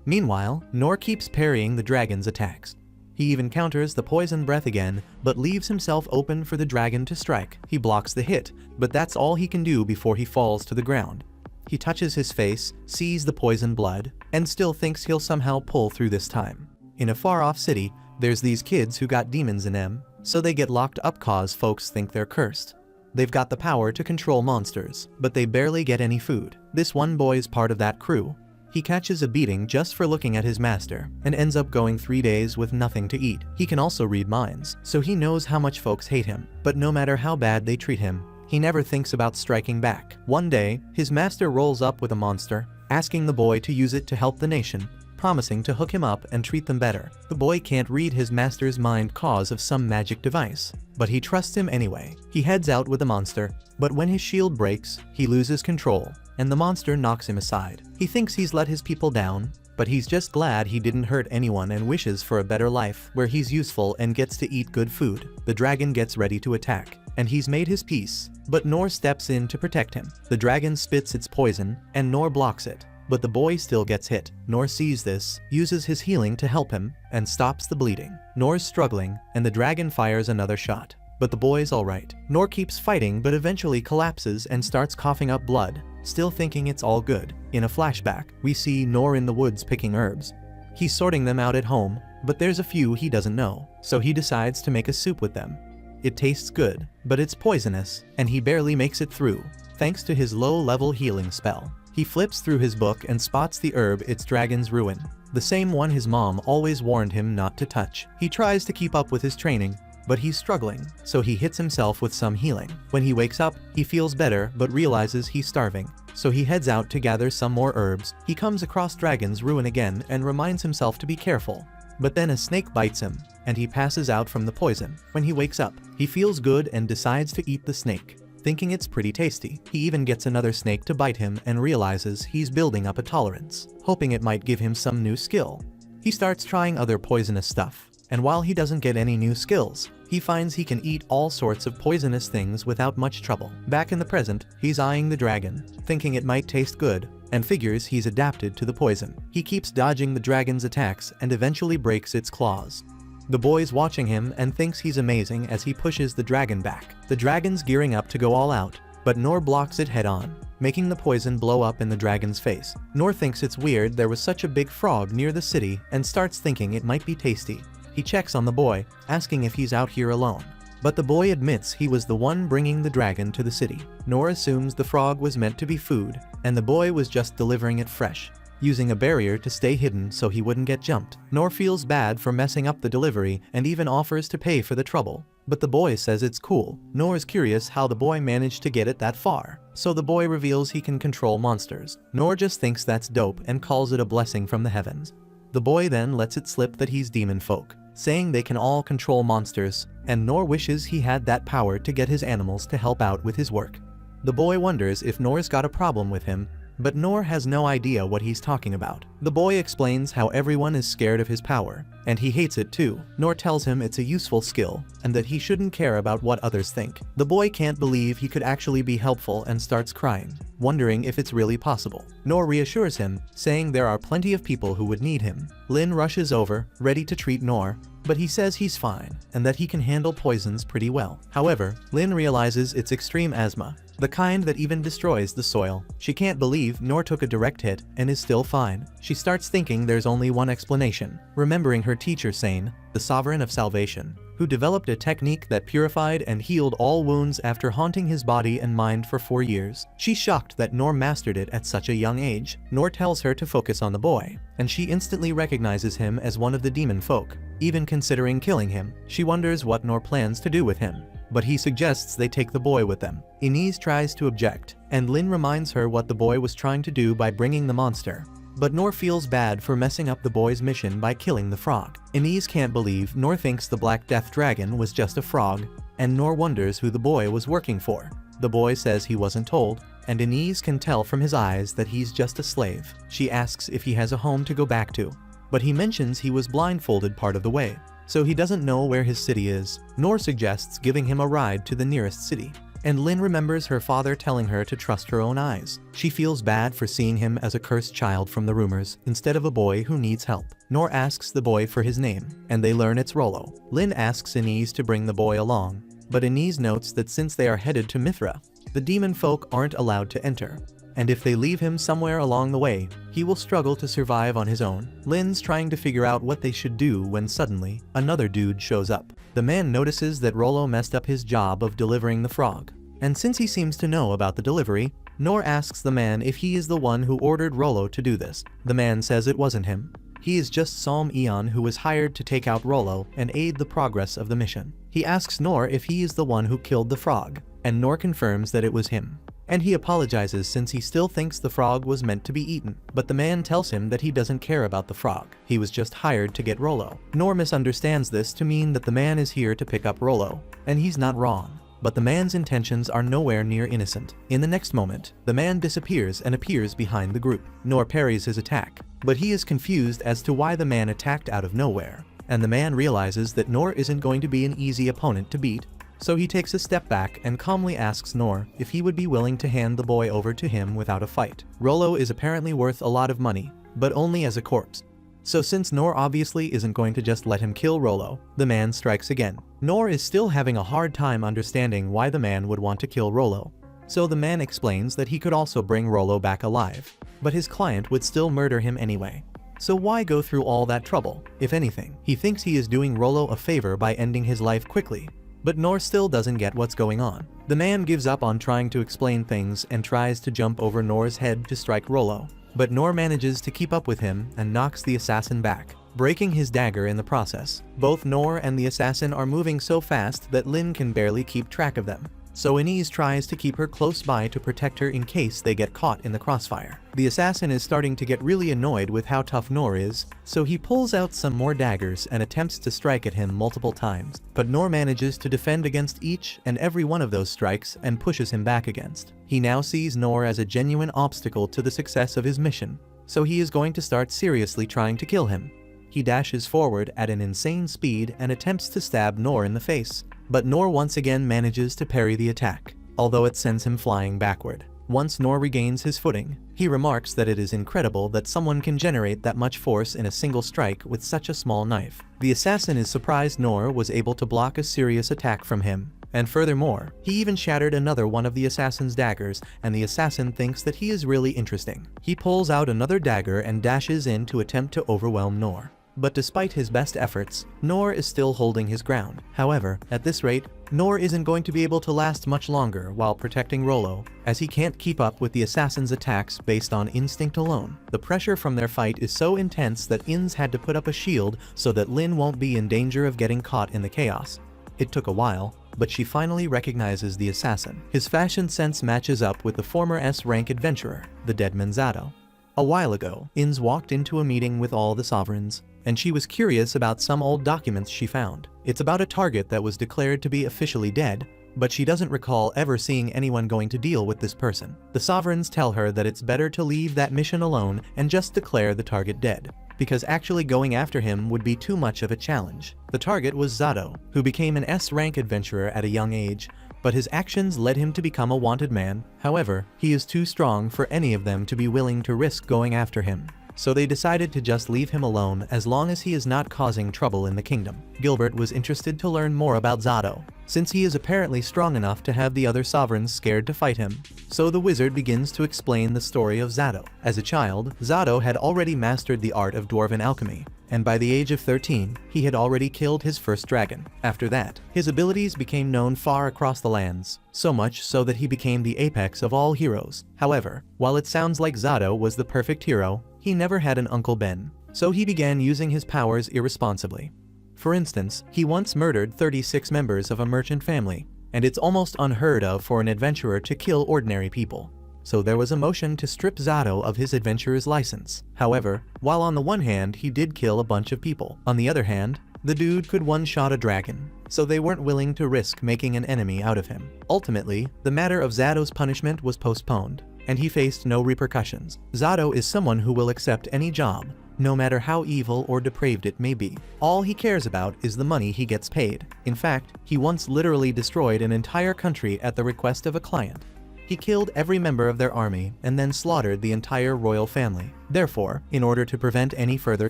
[SPEAKER 1] Meanwhile, Noor keeps parrying the dragon's attacks. He even counters the poison breath again, but leaves himself open for the dragon to strike. He blocks the hit, but that's all he can do before he falls to the ground. He touches his face, sees the poison blood, and still thinks he'll somehow pull through this time. In a far-off city, there's these kids who got demons in them, so they get locked up cause folks think they're cursed. They've got the power to control monsters, but they barely get any food. This one boy is part of that crew. He catches a beating just for looking at his master, and ends up going 3 days with nothing to eat. He can also read minds, so he knows how much folks hate him, but no matter how bad they treat him, he never thinks about striking back. One day, his master rolls up with a monster, asking the boy to use it to help the nation, promising to hook him up and treat them better. The boy can't read his master's mind cause of some magic device, but he trusts him anyway. He heads out with the monster, but when his shield breaks, he loses control, and the monster knocks him aside. He thinks he's let his people down, but he's just glad he didn't hurt anyone and wishes for a better life where he's useful and gets to eat good food. The dragon gets ready to attack, and he's made his peace, but Noor steps in to protect him. The dragon spits its poison, and Noor blocks it, but the boy still gets hit. Noor sees this, uses his healing to help him, and stops the bleeding. Noor's struggling, and the dragon fires another shot, but the boy's alright. Noor keeps fighting but eventually collapses and starts coughing up blood, still thinking it's all good. In a flashback, we see Noor in the woods picking herbs. He's sorting them out at home, but there's a few he doesn't know, so he decides to make a soup with them. It tastes good, but it's poisonous, and he barely makes it through, thanks to his low-level healing spell. He flips through his book and spots the herb, it's dragon's ruin, the same one his mom always warned him not to touch. He tries to keep up with his training, but he's struggling, so he hits himself with some healing. When he wakes up, he feels better but realizes he's starving, so he heads out to gather some more herbs. He comes across dragon's ruin again and reminds himself to be careful, but then a snake bites him, and he passes out from the poison. When he wakes up, he feels good and decides to eat the snake, thinking it's pretty tasty. He even gets another snake to bite him and realizes he's building up a tolerance, hoping it might give him some new skill. He starts trying other poisonous stuff, and while he doesn't get any new skills, he finds he can eat all sorts of poisonous things without much trouble. Back in the present, he's eyeing the dragon, thinking it might taste good, and figures he's adapted to the poison. He keeps dodging the dragon's attacks and eventually breaks its claws. The boy's watching him and thinks he's amazing as he pushes the dragon back. The dragon's gearing up to go all out, but Noor blocks it head-on, making the poison blow up in the dragon's face. Noor thinks it's weird there was such a big frog near the city and starts thinking it might be tasty. He checks on the boy, asking if he's out here alone, but the boy admits he was the one bringing the dragon to the city. Noor assumes the frog was meant to be food, and the boy was just delivering it fresh, using a barrier to stay hidden so he wouldn't get jumped. Noor feels bad for messing up the delivery and even offers to pay for the trouble, but the boy says it's cool. Noor is curious how the boy managed to get it that far, so the boy reveals he can control monsters. Noor just thinks that's dope and calls it a blessing from the heavens. The boy then lets it slip that he's demon folk, saying they can all control monsters, and Noor wishes he had that power to get his animals to help out with his work. The boy wonders if Noor's got a problem with him, but Noor has no idea what he's talking about. The boy explains how everyone is scared of his power, and he hates it too. Noor tells him it's a useful skill, and that he shouldn't care about what others think. The boy can't believe he could actually be helpful and starts crying, wondering if it's really possible. Noor reassures him, saying there are plenty of people who would need him. Lin rushes over, ready to treat Noor, but he says he's fine, and that he can handle poisons pretty well. However, Lin realizes it's extreme asthma, the kind that even destroys the soil. She can't believe Noor took a direct hit and is still fine. She starts thinking there's only one explanation, remembering her teacher Sane, the Sovereign of Salvation, who developed a technique that purified and healed all wounds after haunting his body and mind for 4 years. She's shocked that Noor mastered it at such a young age. Noor tells her to focus on the boy, and she instantly recognizes him as one of the demon folk. Even considering killing him, she wonders what Noor plans to do with him, but he suggests they take the boy with them. Inez tries to object, and Lin reminds her what the boy was trying to do by bringing the monster. But Noor feels bad for messing up the boy's mission by killing the frog. Inez can't believe Noor thinks the Black Death Dragon was just a frog, and Noor wonders who the boy was working for. The boy says he wasn't told, and Inez can tell from his eyes that he's just a slave. She asks if he has a home to go back to, but he mentions he was blindfolded part of the way, so he doesn't know where his city is. Noor suggests giving him a ride to the nearest city, and Lin remembers her father telling her to trust her own eyes. She feels bad for seeing him as a cursed child from the rumors, instead of a boy who needs help. Noor asks the boy for his name, and they learn it's Rollo. Lin asks Inez to bring the boy along, but Inez notes that since they are headed to Mithra, the demon folk aren't allowed to enter, and if they leave him somewhere along the way, he will struggle to survive on his own. Lin's trying to figure out what they should do when suddenly, another dude shows up. The man notices that Rollo messed up his job of delivering the frog, and since he seems to know about the delivery, Noor asks the man if he is the one who ordered Rollo to do this. The man says it wasn't him. He is just Psalm Eon, who was hired to take out Rollo and aid the progress of the mission. He asks Noor if he is the one who killed the frog, and Noor confirms that it was him. And he apologizes since he still thinks the frog was meant to be eaten. But the man tells him that he doesn't care about the frog. He was just hired to get Rollo. Noor misunderstands this to mean that the man is here to pick up Rollo, and he's not wrong. But the man's intentions are nowhere near innocent. In the next moment, the man disappears and appears behind the group. Noor parries his attack, but he is confused as to why the man attacked out of nowhere, and the man realizes that Noor isn't going to be an easy opponent to beat. So he takes a step back and calmly asks Noor if he would be willing to hand the boy over to him without a fight. Rollo is apparently worth a lot of money, but only as a corpse. So since Noor obviously isn't going to just let him kill Rollo, the man strikes again. Noor is still having a hard time understanding why the man would want to kill Rollo. So the man explains that he could also bring Rollo back alive, but his client would still murder him anyway. So why go through all that trouble? If anything, he thinks he is doing Rollo a favor by ending his life quickly. But Noor still doesn't get what's going on. The man gives up on trying to explain things and tries to jump over Noor's head to strike Rollo. But Noor manages to keep up with him and knocks the assassin back, breaking his dagger in the process. Both Noor and the assassin are moving so fast that Lin can barely keep track of them. So Inez tries to keep her close by to protect her in case they get caught in the crossfire. The assassin is starting to get really annoyed with how tough Noor is, so he pulls out some more daggers and attempts to strike at him multiple times. But Noor manages to defend against each and every one of those strikes and pushes him back against. He now sees Noor as a genuine obstacle to the success of his mission, so he is going to start seriously trying to kill him. He dashes forward at an insane speed and attempts to stab Noor in the face. But Noor once again manages to parry the attack, although it sends him flying backward. Once Noor regains his footing, he remarks that it is incredible that someone can generate that much force in a single strike with such a small knife. The assassin is surprised Noor was able to block a serious attack from him, and furthermore, he even shattered another one of the assassin's daggers, and the assassin thinks that he is really interesting. He pulls out another dagger and dashes in to attempt to overwhelm Noor. But despite his best efforts, Noor is still holding his ground. However, at this rate, Noor isn't going to be able to last much longer while protecting Rollo, as he can't keep up with the assassin's attacks based on instinct alone. The pressure from their fight is so intense that Inz had to put up a shield so that Lin won't be in danger of getting caught in the chaos. It took a while, but she finally recognizes the assassin. His fashion sense matches up with the former S-rank adventurer, the dead Manzato. A while ago, Inz walked into a meeting with all the sovereigns, and she was curious about some old documents she found. It's about a target that was declared to be officially dead, but she doesn't recall ever seeing anyone going to deal with this person. The sovereigns tell her that it's better to leave that mission alone and just declare the target dead, because actually going after him would be too much of a challenge. The target was Zato, who became an S-rank adventurer at a young age, but his actions led him to become a wanted man. However, he is too strong for any of them to be willing to risk going after him. So they decided to just leave him alone as long as he is not causing trouble in the kingdom. Gilbert was interested to learn more about Zato, since he is apparently strong enough to have the other sovereigns scared to fight him. So the wizard begins to explain the story of Zato. As a child, Zato had already mastered the art of dwarven alchemy, and by the age of 13, he had already killed his first dragon. After that, his abilities became known far across the lands, so much so that he became the apex of all heroes. However, while it sounds like Zato was the perfect hero, he never had an Uncle Ben, so he began using his powers irresponsibly. For instance, he once murdered 36 members of a merchant family, and it's almost unheard of for an adventurer to kill ordinary people. So there was a motion to strip Zato of his adventurer's license. However, while on the one hand he did kill a bunch of people, on the other hand, the dude could one-shot a dragon, so they weren't willing to risk making an enemy out of him. Ultimately, the matter of Zato's punishment was postponed, and he faced no repercussions. Zato is someone who will accept any job, no matter how evil or depraved it may be. All he cares about is the money he gets paid. In fact, he once literally destroyed an entire country at the request of a client. He killed every member of their army and then slaughtered the entire royal family. Therefore, in order to prevent any further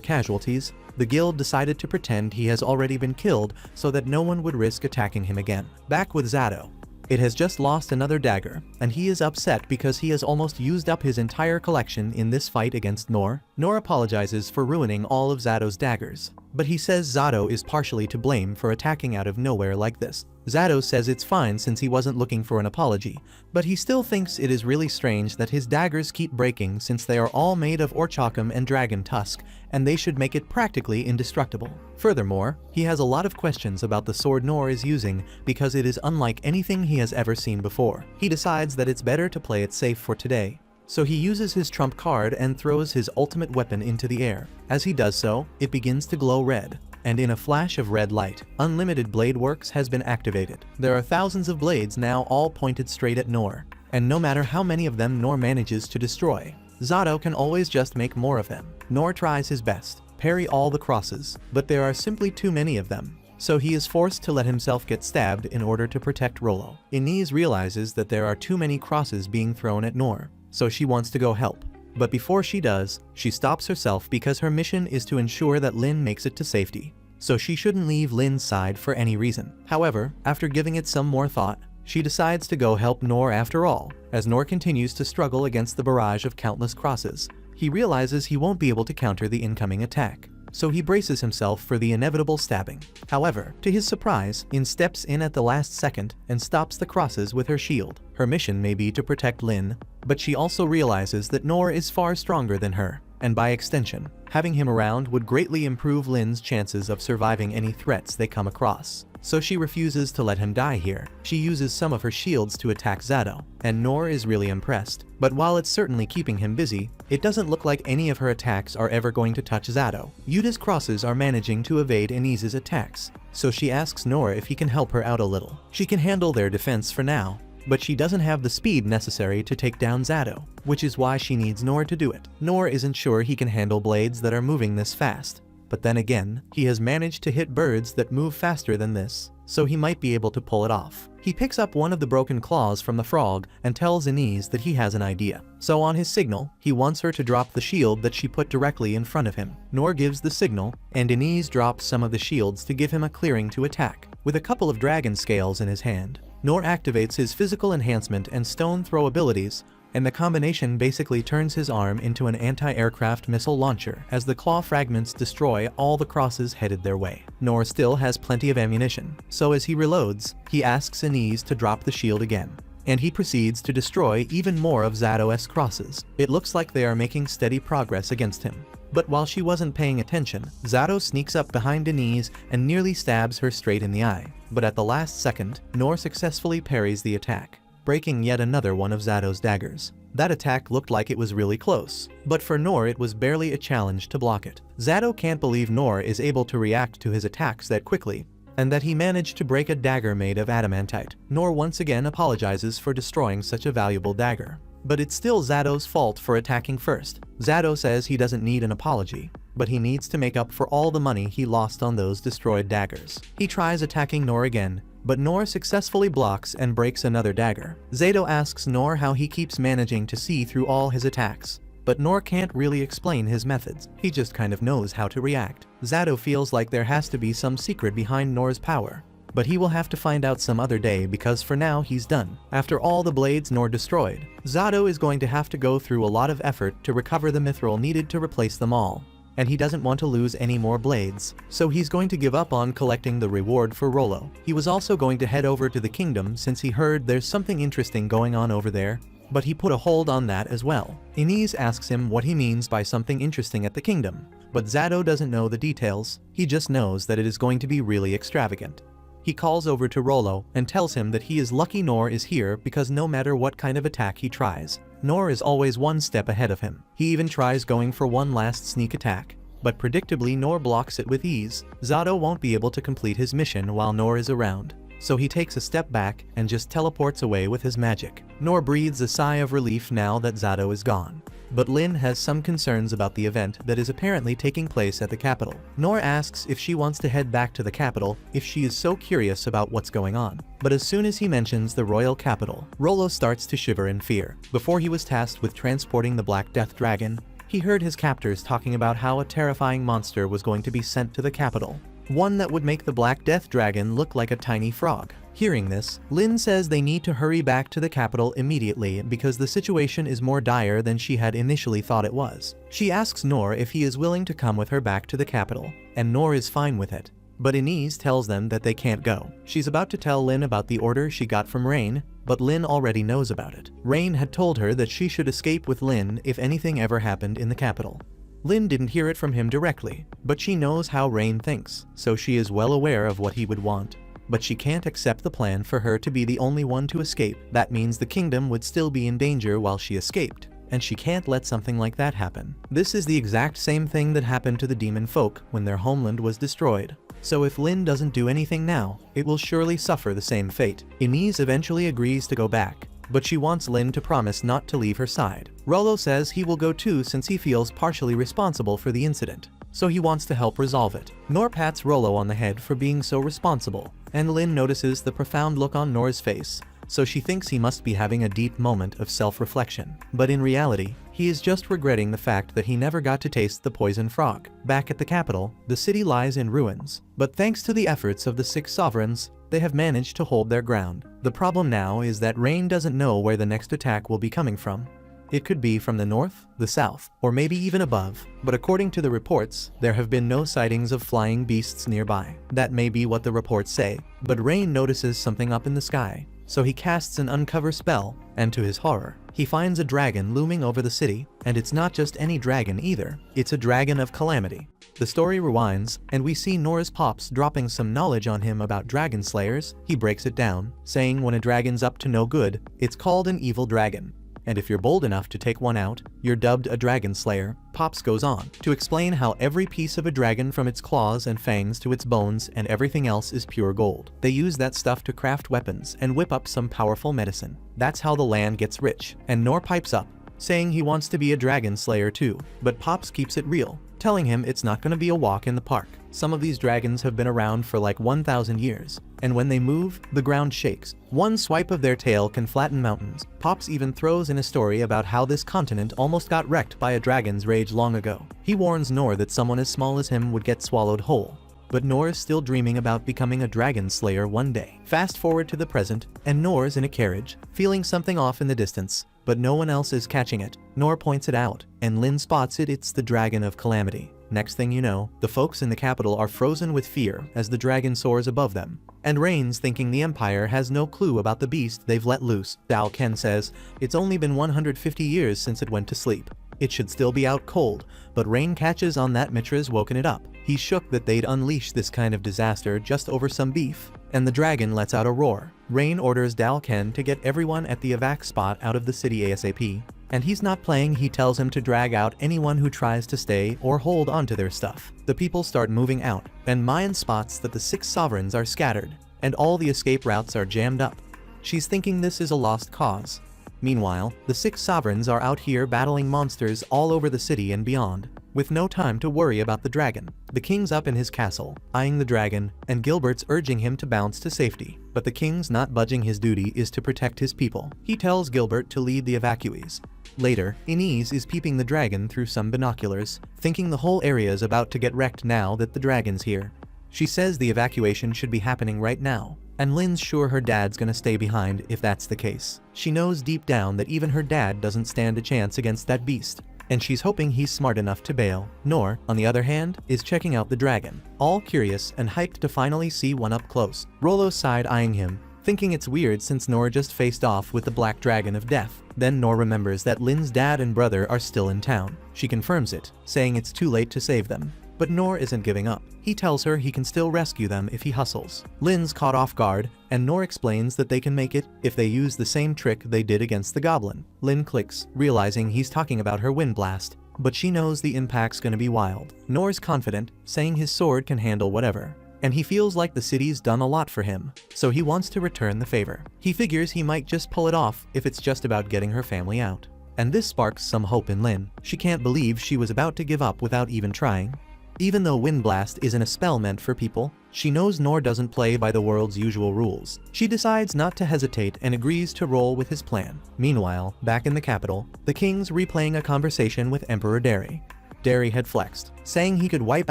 [SPEAKER 1] casualties, the guild decided to pretend he has already been killed so that no one would risk attacking him again. Back with Zato. It has just lost another dagger, and he is upset because he has almost used up his entire collection in this fight against Nor. Nor apologizes for ruining all of Zato's daggers, but he says Zato is partially to blame for attacking out of nowhere like this. Zato says it's fine since he wasn't looking for an apology, but he still thinks it is really strange that his daggers keep breaking since they are all made of orchacum and dragon tusk, and they should make it practically indestructible. Furthermore, he has a lot of questions about the sword Nor is using because it is unlike anything he has ever seen before. He decides that it's better to play it safe for today, so he uses his trump card and throws his ultimate weapon into the air. As he does so, it begins to glow red, and in a flash of red light, Unlimited Blade Works has been activated. There are thousands of blades now all pointed straight at Nor, and no matter how many of them Nor manages to destroy, Zato can always just make more of them. Nor tries his best, parry all the crosses, but there are simply too many of them, so he is forced to let himself get stabbed in order to protect Rollo. Inez realizes that there are too many crosses being thrown at Nor, so she wants to go help. But before she does, she stops herself because her mission is to ensure that Lin makes it to safety, so she shouldn't leave Lin's side for any reason. However, after giving it some more thought, she decides to go help Nor after all. As Nor continues to struggle against the barrage of countless crosses, he realizes he won't be able to counter the incoming attack, so he braces himself for the inevitable stabbing. However, to his surprise, In steps in at the last second and stops the crosses with her shield. Her mission may be to protect Lin, but she also realizes that Nor is far stronger than her, and by extension, having him around would greatly improve Lin's chances of surviving any threats they come across. So she refuses to let him die here. She uses some of her shields to attack Zato, and Nor is really impressed. But while it's certainly keeping him busy, it doesn't look like any of her attacks are ever going to touch Zato. Yuda's crosses are managing to evade Inez's attacks, so she asks Nor if he can help her out a little. She can handle their defense for now, but she doesn't have the speed necessary to take down Zato, which is why she needs Nor to do it. Nor isn't sure he can handle blades that are moving this fast, but then again, he has managed to hit birds that move faster than this, so he might be able to pull it off. He picks up one of the broken claws from the frog and tells Inez that he has an idea. So on his signal, he wants her to drop the shield that she put directly in front of him. Nor gives the signal, and Inez drops some of the shields to give him a clearing to attack. With a couple of dragon scales in his hand, Nor activates his physical enhancement and stone throw abilities, and the combination basically turns his arm into an anti-aircraft missile launcher as the claw fragments destroy all the crosses headed their way. Nor still has plenty of ammunition, so as he reloads, he asks Inez to drop the shield again, and he proceeds to destroy even more of Zato's crosses. It looks like they are making steady progress against him. But while she wasn't paying attention, Zato sneaks up behind Inez and nearly stabs her straight in the eye. But at the last second, Nor successfully parries the attack, breaking yet another one of Zato's daggers. That attack looked like it was really close, but for Noor it was barely a challenge to block it. Zato can't believe Noor is able to react to his attacks that quickly, and that he managed to break a dagger made of adamantite. Noor once again apologizes for destroying such a valuable dagger. But it's still Zato's fault for attacking first. Zato says he doesn't need an apology, but he needs to make up for all the money he lost on those destroyed daggers. He tries attacking Noor again, but Noor successfully blocks and breaks another dagger. Zato asks Noor how he keeps managing to see through all his attacks, but Noor can't really explain his methods. He just kind of knows how to react. Zato feels like there has to be some secret behind Noor's power, but he will have to find out some other day because for now he's done. After all the blades Noor destroyed, Zato is going to have to go through a lot of effort to recover the mithril needed to replace them all, and he doesn't want to lose any more blades, so he's going to give up on collecting the reward for Rollo. He was also going to head over to the kingdom since he heard there's something interesting going on over there, but he put a hold on that as well. Inez asks him what he means by something interesting at the kingdom, but Zato doesn't know the details. He just knows that it is going to be really extravagant. He calls over to Rollo and tells him that he is lucky Noor is here because no matter what kind of attack he tries, Noor is always one step ahead of him. He even tries going for one last sneak attack, but predictably Noor blocks it with ease. Zato won't be able to complete his mission while Noor is around, so he takes a step back and just teleports away with his magic. Noor breathes a sigh of relief now that Zato is gone. But Lin has some concerns about the event that is apparently taking place at the capital. Noor asks if she wants to head back to the capital if she is so curious about what's going on. But as soon as he mentions the royal capital, Rollo starts to shiver in fear. Before he was tasked with transporting the Black Death Dragon, he heard his captors talking about how a terrifying monster was going to be sent to the capital, one that would make the Black Death Dragon look like a tiny frog. Hearing this, Lin says they need to hurry back to the capital immediately because the situation is more dire than she had initially thought it was. She asks Noor if he is willing to come with her back to the capital, and Noor is fine with it. But Inez tells them that they can't go. She's about to tell Lin about the order she got from Rain, but Lin already knows about it. Rain had told her that she should escape with Lin if anything ever happened in the capital. Lin didn't hear it from him directly, but she knows how Rain thinks, so she is well aware of what he would want. But she can't accept the plan for her to be the only one to escape. That means the kingdom would still be in danger while she escaped, and she can't let something like that happen. This is the exact same thing that happened to the demon folk when their homeland was destroyed. So if Lin doesn't do anything now, it will surely suffer the same fate. Inez eventually agrees to go back, but she wants Lin to promise not to leave her side. Rollo says he will go too since he feels partially responsible for the incident, so he wants to help resolve it. Noor pats Rollo on the head for being so responsible, and Lin notices the profound look on Noor's face, so she thinks he must be having a deep moment of self-reflection. But in reality, he is just regretting the fact that he never got to taste the poison frog. Back at the capital, the city lies in ruins, but thanks to the efforts of the 6 sovereigns, they have managed to hold their ground. The problem now is that Rain doesn't know where the next attack will be coming from. It could be from the north, the south, or maybe even above, but according to the reports, there have been no sightings of flying beasts nearby. That may be what the reports say, but Rain notices something up in the sky, so he casts an uncover spell, and to his horror, he finds a dragon looming over the city, and it's not just any dragon either, it's a dragon of calamity. The story rewinds, and we see Noor's Pops dropping some knowledge on him about dragon slayers. He breaks it down, saying when a dragon's up to no good, it's called an evil dragon. And if you're bold enough to take one out, you're dubbed a dragon slayer. Pops goes on to explain how every piece of a dragon from its claws and fangs to its bones and everything else is pure gold. They use that stuff to craft weapons and whip up some powerful medicine. That's how the land gets rich. And Noor pipes up, saying he wants to be a dragon slayer too, but Pops keeps it real, telling him it's not going to be a walk in the park. Some of these dragons have been around for like 1,000 years, and when they move, the ground shakes. One swipe of their tail can flatten mountains. Pops even throws in a story about how this continent almost got wrecked by a dragon's rage long ago. He warns Noor that someone as small as him would get swallowed whole, but Noor is still dreaming about becoming a dragon slayer one day. Fast forward to the present, and Noor's in a carriage, feeling something off in the distance, but no one else is catching it. Noor points it out, and Lin spots it. It's the dragon of calamity. Next thing you know, the folks in the capital are frozen with fear as the dragon soars above them, and Rain's thinking the Empire has no clue about the beast they've let loose. Dao Ken says, it's only been 150 years since it went to sleep. It should still be out cold, but Rain catches on that Mitra's woken it up. He's shook that they'd unleash this kind of disaster just over some beef, and the dragon lets out a roar. Rain orders Dao Ken to get everyone at the evac spot out of the city ASAP, And he's not playing. He tells him to drag out anyone who tries to stay or hold onto their stuff. The people start moving out, and Mayan spots that the 6 sovereigns are scattered, and all the escape routes are jammed up. She's thinking this is a lost cause. Meanwhile, the 6 sovereigns are out here battling monsters all over the city and beyond, with no time to worry about the dragon. The king's up in his castle, eyeing the dragon, and Gilbert's urging him to bounce to safety. But the king's not budging. His duty is to protect his people. He tells Gilbert to lead the evacuees. Later, Inez is peeping the dragon through some binoculars, thinking the whole area is about to get wrecked now that the dragon's here. She says the evacuation should be happening right now, and Lynn's sure her dad's gonna stay behind if that's the case. She knows deep down that even her dad doesn't stand a chance against that beast, and she's hoping he's smart enough to bail. Nor, on the other hand, is checking out the dragon, all curious and hyped to finally see one up close. Rollo's side-eyeing him, thinking it's weird since Nor just faced off with the black dragon of death. Then Nor remembers that Lynn's dad and brother are still in town. She confirms it, saying it's too late to save them. But Nor isn't giving up. He tells her he can still rescue them if he hustles. Lynn's caught off guard, and Nor explains that they can make it if they use the same trick they did against the goblin. Lynn clicks, realizing he's talking about her wind blast, but she knows the impact's gonna be wild. Nor's confident, saying his sword can handle whatever, and he feels like the city's done a lot for him, so he wants to return the favor. He figures he might just pull it off if it's just about getting her family out. And this sparks some hope in Lynn. She can't believe she was about to give up without even trying. Even though Wind Blast isn't a spell meant for people, she knows Nor doesn't play by the world's usual rules. She decides not to hesitate and agrees to roll with his plan. Meanwhile, back in the capital, the king's replaying a conversation with Emperor Derry. Derry had flexed, saying he could wipe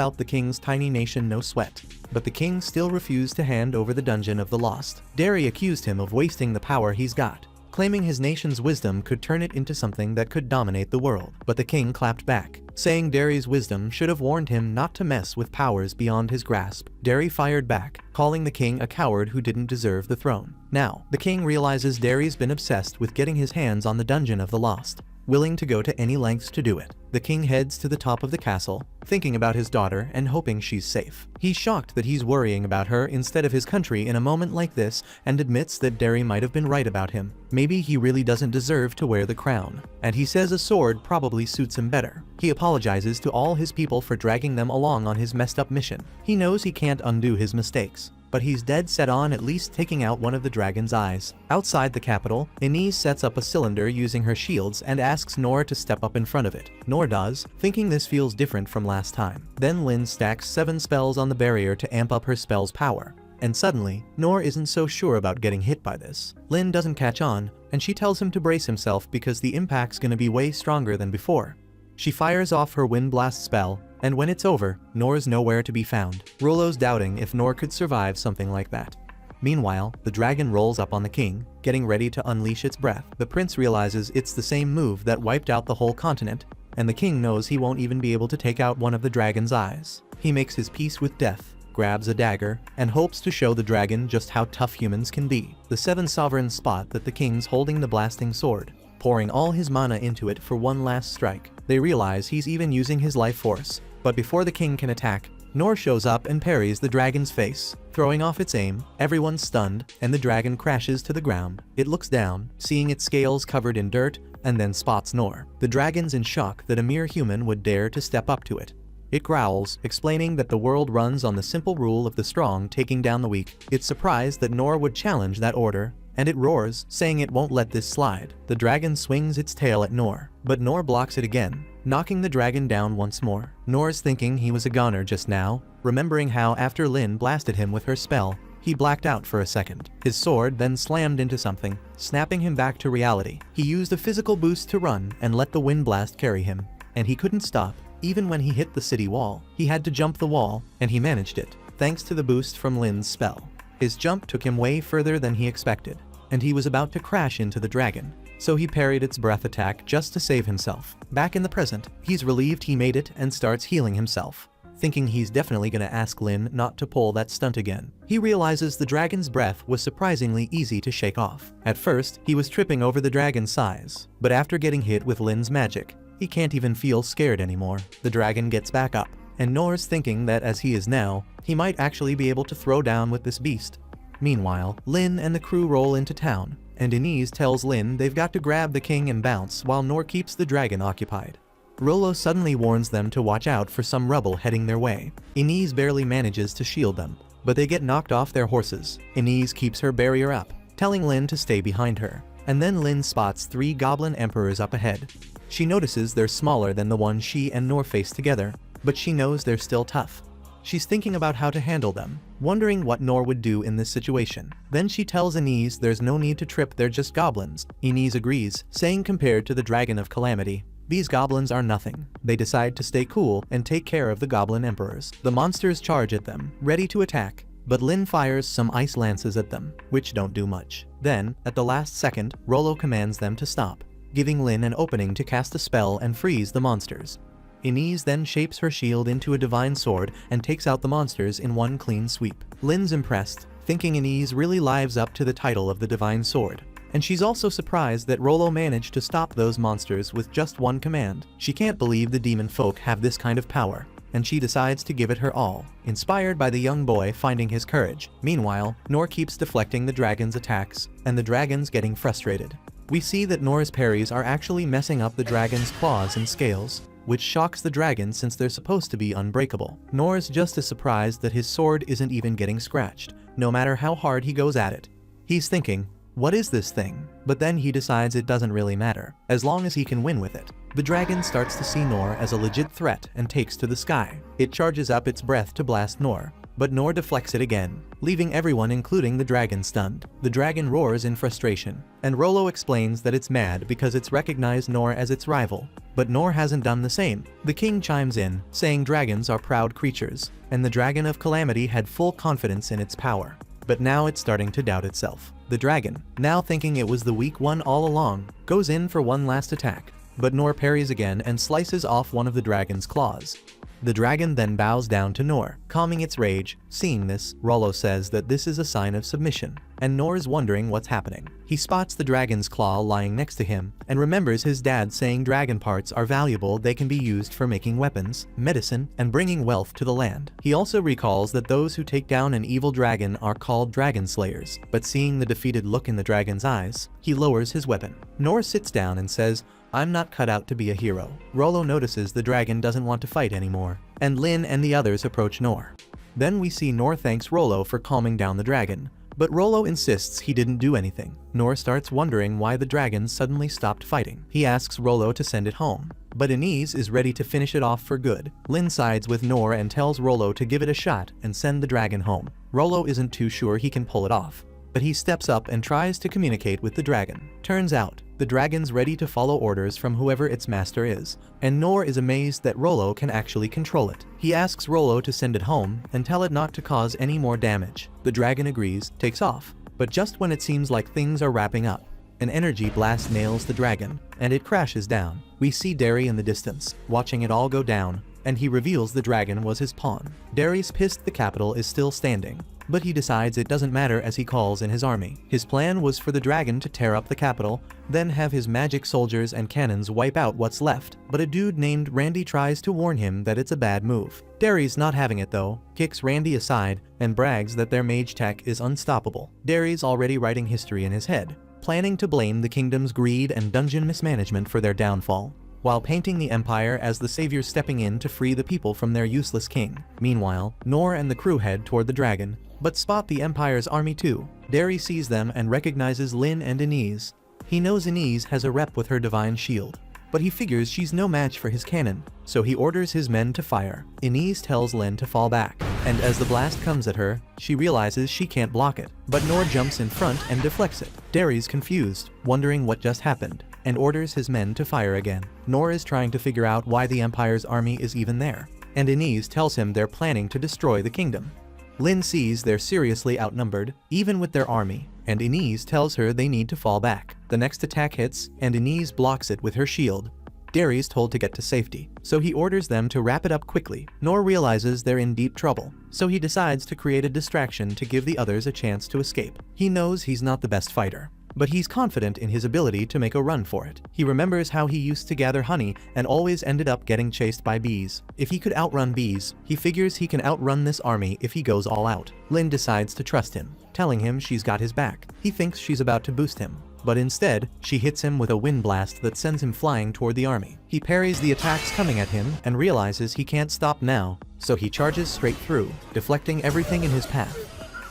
[SPEAKER 1] out the king's tiny nation no sweat. But the king still refused to hand over the Dungeon of the Lost. Derry accused him of wasting the power he's got, claiming his nation's wisdom could turn it into something that could dominate the world. But the king clapped back, saying Derry's wisdom should have warned him not to mess with powers beyond his grasp. Derry fired back, calling the king a coward who didn't deserve the throne. Now, the king realizes Derry's been obsessed with getting his hands on the Dungeon of the Lost, willing to go to any lengths to do it. The king heads to the top of the castle, thinking about his daughter and hoping she's safe. He's shocked that he's worrying about her instead of his country in a moment like this, and admits that Derry might have been right about him. Maybe he really doesn't deserve to wear the crown, and he says a sword probably suits him better. He apologizes to all his people for dragging them along on his messed up mission. He knows he can't undo his mistakes, but he's dead set on at least taking out one of the dragon's eyes. Outside the capital, Inez sets up a cylinder using her shields and asks Nor to step up in front of it. Nor does, thinking this feels different from last time. Then Lynn stacks 7 spells on the barrier to amp up her spell's power. And suddenly, Nor isn't so sure about getting hit by this. Lynn doesn't catch on, and she tells him to brace himself because the impact's gonna be way stronger than before. She fires off her Wind Blast spell, and when it's over, Nor's nowhere to be found. Rollo's doubting if Nor could survive something like that. Meanwhile, the dragon rolls up on the king, getting ready to unleash its breath. The prince realizes it's the same move that wiped out the whole continent, and the king knows he won't even be able to take out one of the dragon's eyes. He makes his peace with death, grabs a dagger, and hopes to show the dragon just how tough humans can be. The 7 sovereigns spot that the king's holding the blasting sword, pouring all his mana into it for one last strike. They realize he's even using his life force, but before the king can attack, Nor shows up and parries the dragon's face, throwing off its aim. Everyone's stunned, and the dragon crashes to the ground. It looks down, seeing its scales covered in dirt, and then spots Nor. The dragon's in shock that a mere human would dare to step up to it. It growls, explaining that the world runs on the simple rule of the strong taking down the weak. It's surprised that Nor would challenge that order, and it roars, saying it won't let this slide. The dragon swings its tail at Nor, but Nor blocks it again, knocking the dragon down once more. Nor's thinking he was a goner just now, remembering how after Lynn blasted him with her spell, he blacked out for a second. His sword then slammed into something, snapping him back to reality. He used a physical boost to run and let the wind blast carry him, and he couldn't stop. Even when he hit the city wall, he had to jump the wall, and he managed it, thanks to the boost from Lynn's spell. His jump took him way further than he expected, and he was about to crash into the dragon, so he parried its breath attack just to save himself. Back in the present, he's relieved he made it and starts healing himself, thinking he's definitely gonna ask Lynn not to pull that stunt again. He realizes the dragon's breath was surprisingly easy to shake off. At first, he was tripping over the dragon's size, but after getting hit with Lynn's magic, he can't even feel scared anymore. The dragon gets back up, and Nor's thinking that as he is now, he might actually be able to throw down with this beast. Meanwhile, Lynn and the crew roll into town, and Inez tells Lin they've got to grab the king and bounce while Nor keeps the dragon occupied. Rollo suddenly warns them to watch out for some rubble heading their way. Inez barely manages to shield them, but they get knocked off their horses. Inez keeps her barrier up, telling Lin to stay behind her, and then Lin spots 3 goblin emperors up ahead. She notices they're smaller than the one she and Nor face together, but she knows they're still tough. She's thinking about how to handle them, wondering what Nor would do in this situation. Then she tells Inez there's no need to trip, they're just goblins. Inez agrees, saying compared to the Dragon of Calamity, these goblins are nothing. They decide to stay cool and take care of the goblin emperors. The monsters charge at them, ready to attack, but Lin fires some ice lances at them, which don't do much. Then, at the last second, Rollo commands them to stop, giving Lin an opening to cast a spell and freeze the monsters. Inez then shapes her shield into a divine sword and takes out the monsters in one clean sweep. Lin's impressed, thinking Inez really lives up to the title of the divine sword. And she's also surprised that Rollo managed to stop those monsters with just one command. She can't believe the demon folk have this kind of power, and she decides to give it her all, inspired by the young boy finding his courage. Meanwhile, Nor keeps deflecting the dragon's attacks, and the dragon's getting frustrated. We see that Nor's parries are actually messing up the dragon's claws and scales, which shocks the dragon since they're supposed to be unbreakable. Nor's just as surprised that his sword isn't even getting scratched, no matter how hard he goes at it. He's thinking, what is this thing? But then he decides it doesn't really matter, as long as he can win with it. The dragon starts to see Nor as a legit threat and takes to the sky. It charges up its breath to blast Nor, but Nor deflects it again, leaving everyone including the dragon stunned. The dragon roars in frustration, and Rollo explains that it's mad because it's recognized Nor as its rival, but Nor hasn't done the same. The king chimes in, saying dragons are proud creatures, and the Dragon of Calamity had full confidence in its power. But now it's starting to doubt itself. The dragon, now thinking it was the weak one all along, goes in for one last attack, but Nor parries again and slices off one of the dragon's claws. The dragon then bows down to Nor, calming its rage. Seeing this, Rollo says that this is a sign of submission, and Nor is wondering what's happening. He spots the dragon's claw lying next to him, and remembers his dad saying dragon parts are valuable, they can be used for making weapons, medicine, and bringing wealth to the land. He also recalls that those who take down an evil dragon are called dragon slayers, but seeing the defeated look in the dragon's eyes, he lowers his weapon. Nor sits down and says, I'm not cut out to be a hero. Rollo notices the dragon doesn't want to fight anymore, and Lin and the others approach Nor. Then we see Nor thanks Rollo for calming down the dragon, but Rollo insists he didn't do anything. Nor starts wondering why the dragon suddenly stopped fighting. He asks Rollo to send it home, but Inez is ready to finish it off for good. Lin sides with Nor and tells Rollo to give it a shot and send the dragon home. Rollo isn't too sure he can pull it off, but he steps up and tries to communicate with the dragon. Turns out, the dragon's ready to follow orders from whoever its master is, and Nor is amazed that Rollo can actually control it. He asks Rollo to send it home and tell it not to cause any more damage. The dragon agrees, takes off, but just when it seems like things are wrapping up, an energy blast nails the dragon, and it crashes down. We see Derry in the distance, watching it all go down, and he reveals the dragon was his pawn. Derry's pissed the capital is still standing, but he decides it doesn't matter as he calls in his army. His plan was for the dragon to tear up the capital, then have his magic soldiers and cannons wipe out what's left, but a dude named Randy tries to warn him that it's a bad move. Derry's not having it though, kicks Randy aside, and brags that their mage tech is unstoppable. Derry's already writing history in his head, planning to blame the kingdom's greed and dungeon mismanagement for their downfall, while painting the Empire as the saviors stepping in to free the people from their useless king. Meanwhile, Nor and the crew head toward the dragon, but spot the Empire's army too. Derry sees them and recognizes Lin and Inez. He knows Inez has a rep with her divine shield, but he figures she's no match for his cannon, so he orders his men to fire. Inez tells Lin to fall back, and as the blast comes at her, she realizes she can't block it, but Nor jumps in front and deflects it. Derry's confused, wondering what just happened, and orders his men to fire again. Nor is trying to figure out why the Empire's army is even there, and Inez tells him they're planning to destroy the kingdom. Lin sees they're seriously outnumbered, even with their army, and Inez tells her they need to fall back. The next attack hits, and Inez blocks it with her shield. Derry's told to get to safety, so he orders them to wrap it up quickly. Nor realizes they're in deep trouble, so he decides to create a distraction to give the others a chance to escape. He knows he's not the best fighter, but he's confident in his ability to make a run for it. He remembers how he used to gather honey and always ended up getting chased by bees. If he could outrun bees, he figures he can outrun this army if he goes all out. Lin decides to trust him, telling him she's got his back. He thinks she's about to boost him, but instead, she hits him with a wind blast that sends him flying toward the army. He parries the attacks coming at him and realizes he can't stop now, so he charges straight through, deflecting everything in his path.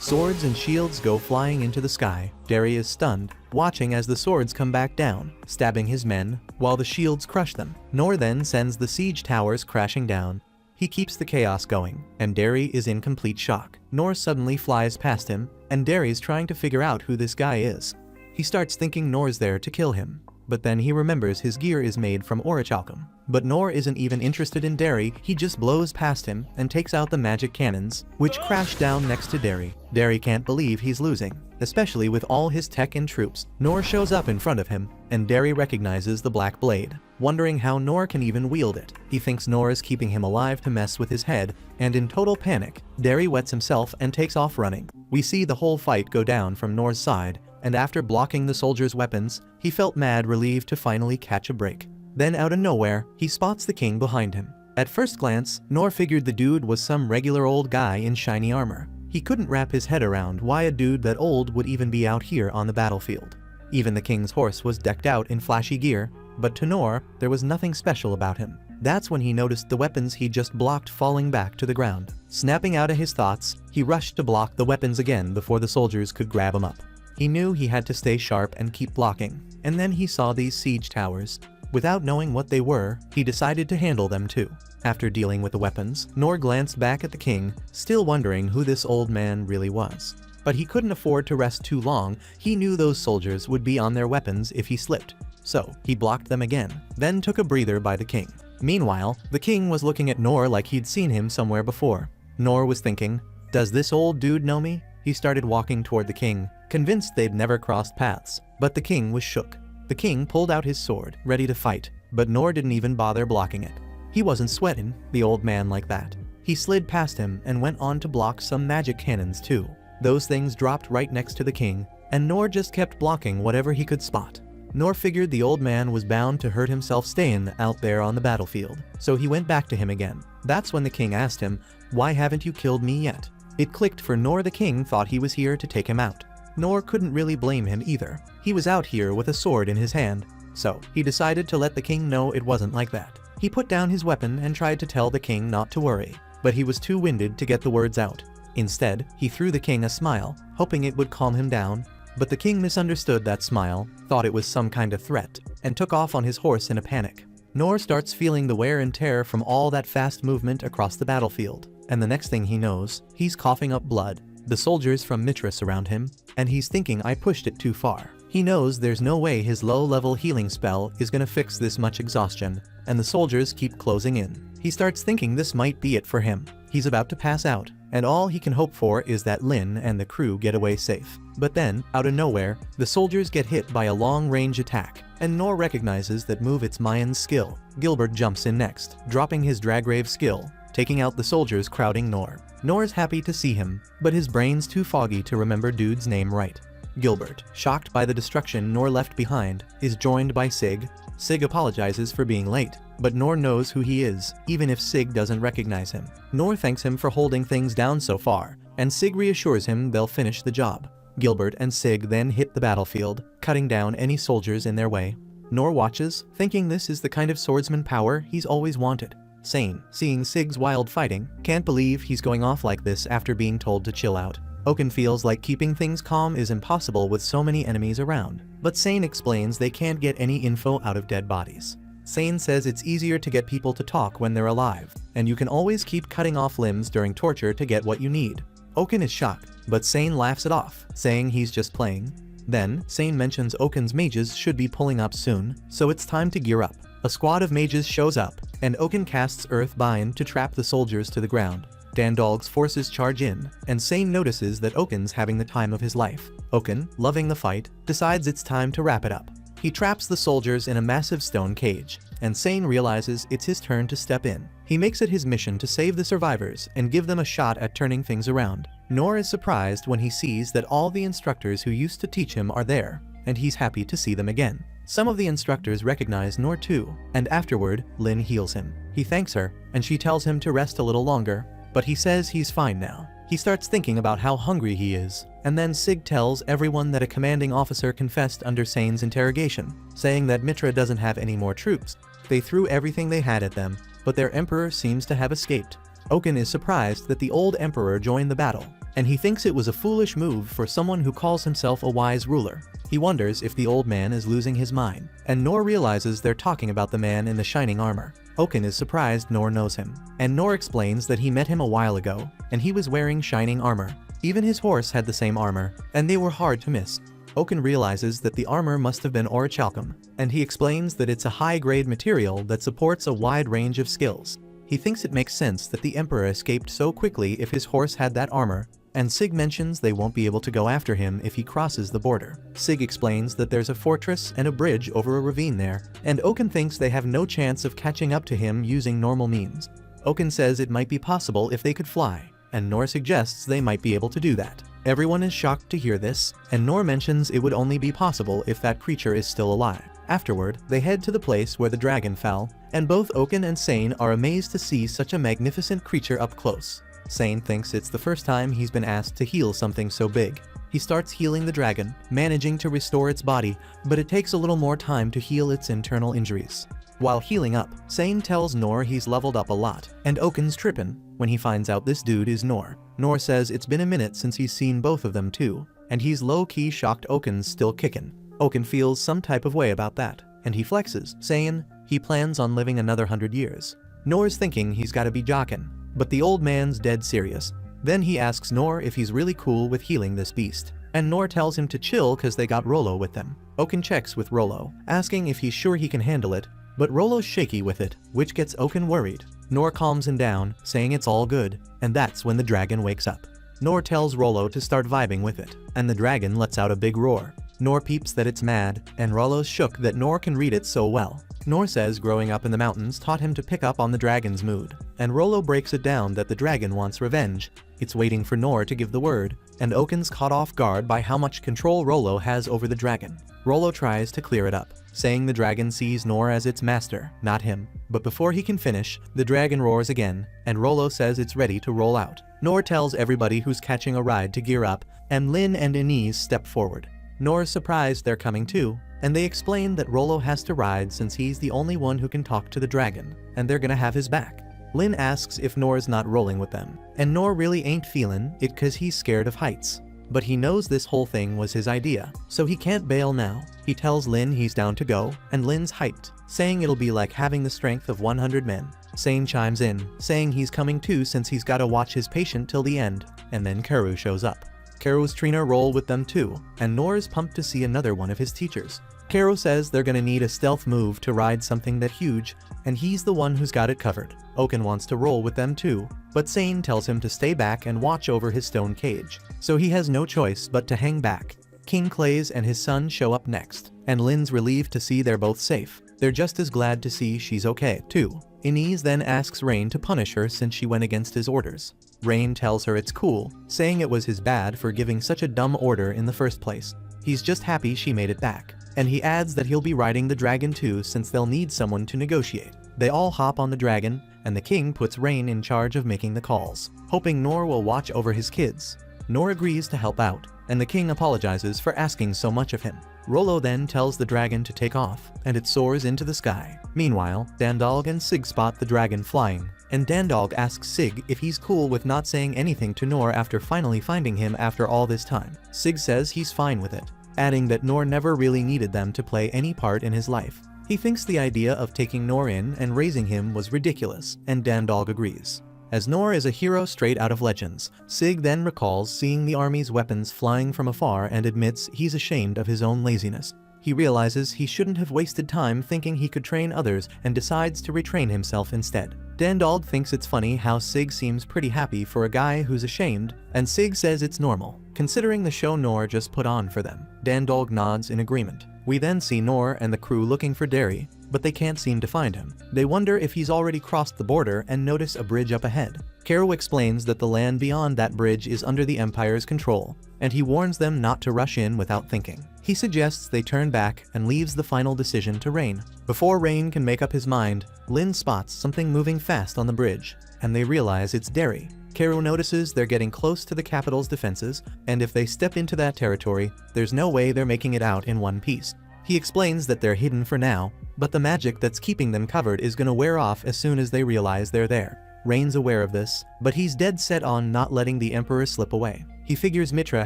[SPEAKER 1] Swords and shields go flying into the sky. Derry is stunned, watching as the swords come back down, stabbing his men, while the shields crush them. Nor then sends the siege towers crashing down. He keeps the chaos going, and Derry is in complete shock. Nor suddenly flies past him, and Derry's trying to figure out who this guy is. He starts thinking Nor's there to kill him, but then he remembers his gear is made from orichalcum. But Nor isn't even interested in Derry, he just blows past him and takes out the magic cannons, which crash down next to Derry. Derry can't believe he's losing, especially with all his tech and troops. Nor shows up in front of him, and Derry recognizes the black blade, wondering how Nor can even wield it. He thinks Nor is keeping him alive to mess with his head, and in total panic, Derry wets himself and takes off running. We see the whole fight go down from Nor's side, and after blocking the soldiers' weapons, he felt mad relieved to finally catch a break. Then out of nowhere, he spots the king behind him. At first glance, Nor figured the dude was some regular old guy in shiny armor. He couldn't wrap his head around why a dude that old would even be out here on the battlefield. Even the king's horse was decked out in flashy gear, but to Nor, there was nothing special about him. That's when he noticed the weapons he just blocked falling back to the ground. Snapping out of his thoughts, he rushed to block the weapons again before the soldiers could grab him up. He knew he had to stay sharp and keep blocking, and then he saw these siege towers. Without knowing what they were, he decided to handle them too. After dealing with the weapons, Nor glanced back at the king, still wondering who this old man really was. But he couldn't afford to rest too long. He knew those soldiers would be on their weapons if he slipped. So, he blocked them again, then took a breather by the king. Meanwhile, the king was looking at Nor like he'd seen him somewhere before. Nor was thinking, does this old dude know me? He started walking toward the king, convinced they'd never crossed paths. But the king was shook. The king pulled out his sword, ready to fight, but Nor didn't even bother blocking it. He wasn't sweating, the old man like that. He slid past him and went on to block some magic cannons too. Those things dropped right next to the king, and Nor just kept blocking whatever he could spot. Nor figured the old man was bound to hurt himself staying out there on the battlefield, so he went back to him again. That's when the king asked him, "Why haven't you killed me yet?" It clicked for Nor. The king thought he was here to take him out. Nor couldn't really blame him either. He was out here with a sword in his hand, so he decided to let the king know it wasn't like that. He put down his weapon and tried to tell the king not to worry, but he was too winded to get the words out. Instead, he threw the king a smile, hoping it would calm him down, but the king misunderstood that smile, thought it was some kind of threat, and took off on his horse in a panic. Nor starts feeling the wear and tear from all that fast movement across the battlefield, and the next thing he knows, he's coughing up blood. The soldiers from Mitra surround him, and he's thinking I pushed it too far. He knows there's no way his low-level healing spell is gonna fix this much exhaustion, and the soldiers keep closing in. He starts thinking this might be it for him. He's about to pass out, and all he can hope for is that Lin and the crew get away safe. But then, out of nowhere, the soldiers get hit by a long-range attack, and Nor recognizes that move it's Mayan's skill. Gilbert jumps in next, dropping his Dragrave skill, taking out the soldiers crowding Nor. Nor's happy to see him, but his brain's too foggy to remember dude's name right. Gilbert, shocked by the destruction Nor left behind, is joined by Sig. Sig apologizes for being late, but Nor knows who he is, even if Sig doesn't recognize him. Nor thanks him for holding things down so far, and Sig reassures him they'll finish the job. Gilbert and Sig then hit the battlefield, cutting down any soldiers in their way. Nor watches, thinking this is the kind of swordsman power he's always wanted. Sane, seeing Sig's wild fighting, can't believe he's going off like this after being told to chill out. Oken feels like keeping things calm is impossible with so many enemies around, but Sane explains they can't get any info out of dead bodies. Sane says it's easier to get people to talk when they're alive, and you can always keep cutting off limbs during torture to get what you need. Oken is shocked, but Sane laughs it off, saying he's just playing. Then, Sane mentions Oken's mages should be pulling up soon, so it's time to gear up. A squad of mages shows up, and Oken casts Earthbind to trap the soldiers to the ground. Dandalg's forces charge in, and Sane notices that Oken's having the time of his life. Oken, loving the fight, decides it's time to wrap it up. He traps the soldiers in a massive stone cage, and Sane realizes it's his turn to step in. He makes it his mission to save the survivors and give them a shot at turning things around. Nor is surprised when he sees that all the instructors who used to teach him are there, and he's happy to see them again. Some of the instructors recognize Nor too, and afterward, Lin heals him. He thanks her, and she tells him to rest a little longer, but he says he's fine now. He starts thinking about how hungry he is, and then Sig tells everyone that a commanding officer confessed under Sane's interrogation, saying that Mitra doesn't have any more troops. They threw everything they had at them, but their emperor seems to have escaped. Oken is surprised that the old emperor joined the battle, and he thinks it was a foolish move for someone who calls himself a wise ruler. He wonders if the old man is losing his mind, and Nor realizes they're talking about the man in the shining armor. Oken is surprised Nor knows him, and Nor explains that he met him a while ago, and he was wearing shining armor. Even his horse had the same armor, and they were hard to miss. Oken realizes that the armor must have been orichalcum, and he explains that it's a high-grade material that supports a wide range of skills. He thinks it makes sense that the emperor escaped so quickly if his horse had that armor, and Sig mentions they won't be able to go after him if he crosses the border. Sig explains that there's a fortress and a bridge over a ravine there, and Oken thinks they have no chance of catching up to him using normal means. Oken says it might be possible if they could fly, and Nor suggests they might be able to do that. Everyone is shocked to hear this, and Nor mentions it would only be possible if that creature is still alive. Afterward, they head to the place where the dragon fell, and both Oken and Sane are amazed to see such a magnificent creature up close. Sane thinks it's the first time he's been asked to heal something so big. He starts healing the dragon, managing to restore its body, but it takes a little more time to heal its internal injuries. While healing up, Sane tells Nor he's leveled up a lot, and Oken's trippin' when he finds out this dude is Nor. Nor says it's been a minute since he's seen both of them too, and he's low-key shocked Oken's still kickin'. Oken feels some type of way about that, and he flexes, saying he plans on living another 100 years. Nor's thinking he's gotta be jockin', but the old man's dead serious. Then he asks Nor if he's really cool with healing this beast, and Nor tells him to chill cause they got Rollo with them. Oken checks with Rollo, asking if he's sure he can handle it, but Rollo's shaky with it, which gets Oken worried. Nor calms him down, saying it's all good, and that's when the dragon wakes up. Nor tells Rollo to start vibing with it, and the dragon lets out a big roar. Nor peeps that it's mad, and Rollo's shook that Nor can read it so well. Nor says growing up in the mountains taught him to pick up on the dragon's mood, and Rollo breaks it down that the dragon wants revenge. It's waiting for Nor to give the word, and Oken's caught off guard by how much control Rollo has over the dragon. Rollo tries to clear it up, saying the dragon sees Nor as its master, not him. But before he can finish, the dragon roars again, and Rollo says it's ready to roll out. Nor tells everybody who's catching a ride to gear up, and Lin and Inez step forward. Nor's surprised they're coming too, and they explain that Rollo has to ride since he's the only one who can talk to the dragon, and they're gonna have his back. Lin asks if Nor's not rolling with them, and Nor really ain't feelin' it cause he's scared of heights. But he knows this whole thing was his idea, so he can't bail now. He tells Lin he's down to go, and Lin's hyped, saying it'll be like having the strength of 100 men. Sane chimes in, saying he's coming too since he's gotta watch his patient till the end, and then Karu shows up. Karu's Trina roll with them too, and Nor is pumped to see another one of his teachers. Karu says they're gonna need a stealth move to ride something that huge, and he's the one who's got it covered. Oken wants to roll with them too, but Sane tells him to stay back and watch over his stone cage, so he has no choice but to hang back. King Clays and his son show up next, and Lin's relieved to see they're both safe. They're just as glad to see she's okay too. Inez then asks Rain to punish her since she went against his orders. Rain tells her it's cool, saying it was his bad for giving such a dumb order in the first place. He's just happy she made it back. And he adds that he'll be riding the dragon too since they'll need someone to negotiate. They all hop on the dragon, and the king puts Rain in charge of making the calls, hoping Nor will watch over his kids. Nor agrees to help out, and the king apologizes for asking so much of him. Rollo then tells the dragon to take off, and it soars into the sky. Meanwhile, Dandalg and Sig spot the dragon flying, and Dandalg asks Sig if he's cool with not saying anything to Nor after finally finding him after all this time. Sig says he's fine with it, adding that Nor never really needed them to play any part in his life. He thinks the idea of taking Nor in and raising him was ridiculous, and Dandalg agrees. As Nor is a hero straight out of Legends, Sig then recalls seeing the army's weapons flying from afar and admits he's ashamed of his own laziness. He realizes he shouldn't have wasted time thinking he could train others and decides to retrain himself instead. Dandalg thinks it's funny how Sig seems pretty happy for a guy who's ashamed, and Sig says it's normal, considering the show Nor just put on for them. Dandalg nods in agreement. We then see Nor and the crew looking for Derry, but they can't seem to find him. They wonder if he's already crossed the border and notice a bridge up ahead. Karu explains that the land beyond that bridge is under the Empire's control, and he warns them not to rush in without thinking. He suggests they turn back and leaves the final decision to Rain. Before Rain can make up his mind, Lin spots something moving fast on the bridge, and they realize it's Derry. Karu notices they're getting close to the capital's defenses, and if they step into that territory, there's no way they're making it out in one piece. He explains that they're hidden for now, but the magic that's keeping them covered is gonna wear off as soon as they realize they're there. Rain's aware of this, but he's dead set on not letting the Emperor slip away. He figures Mitra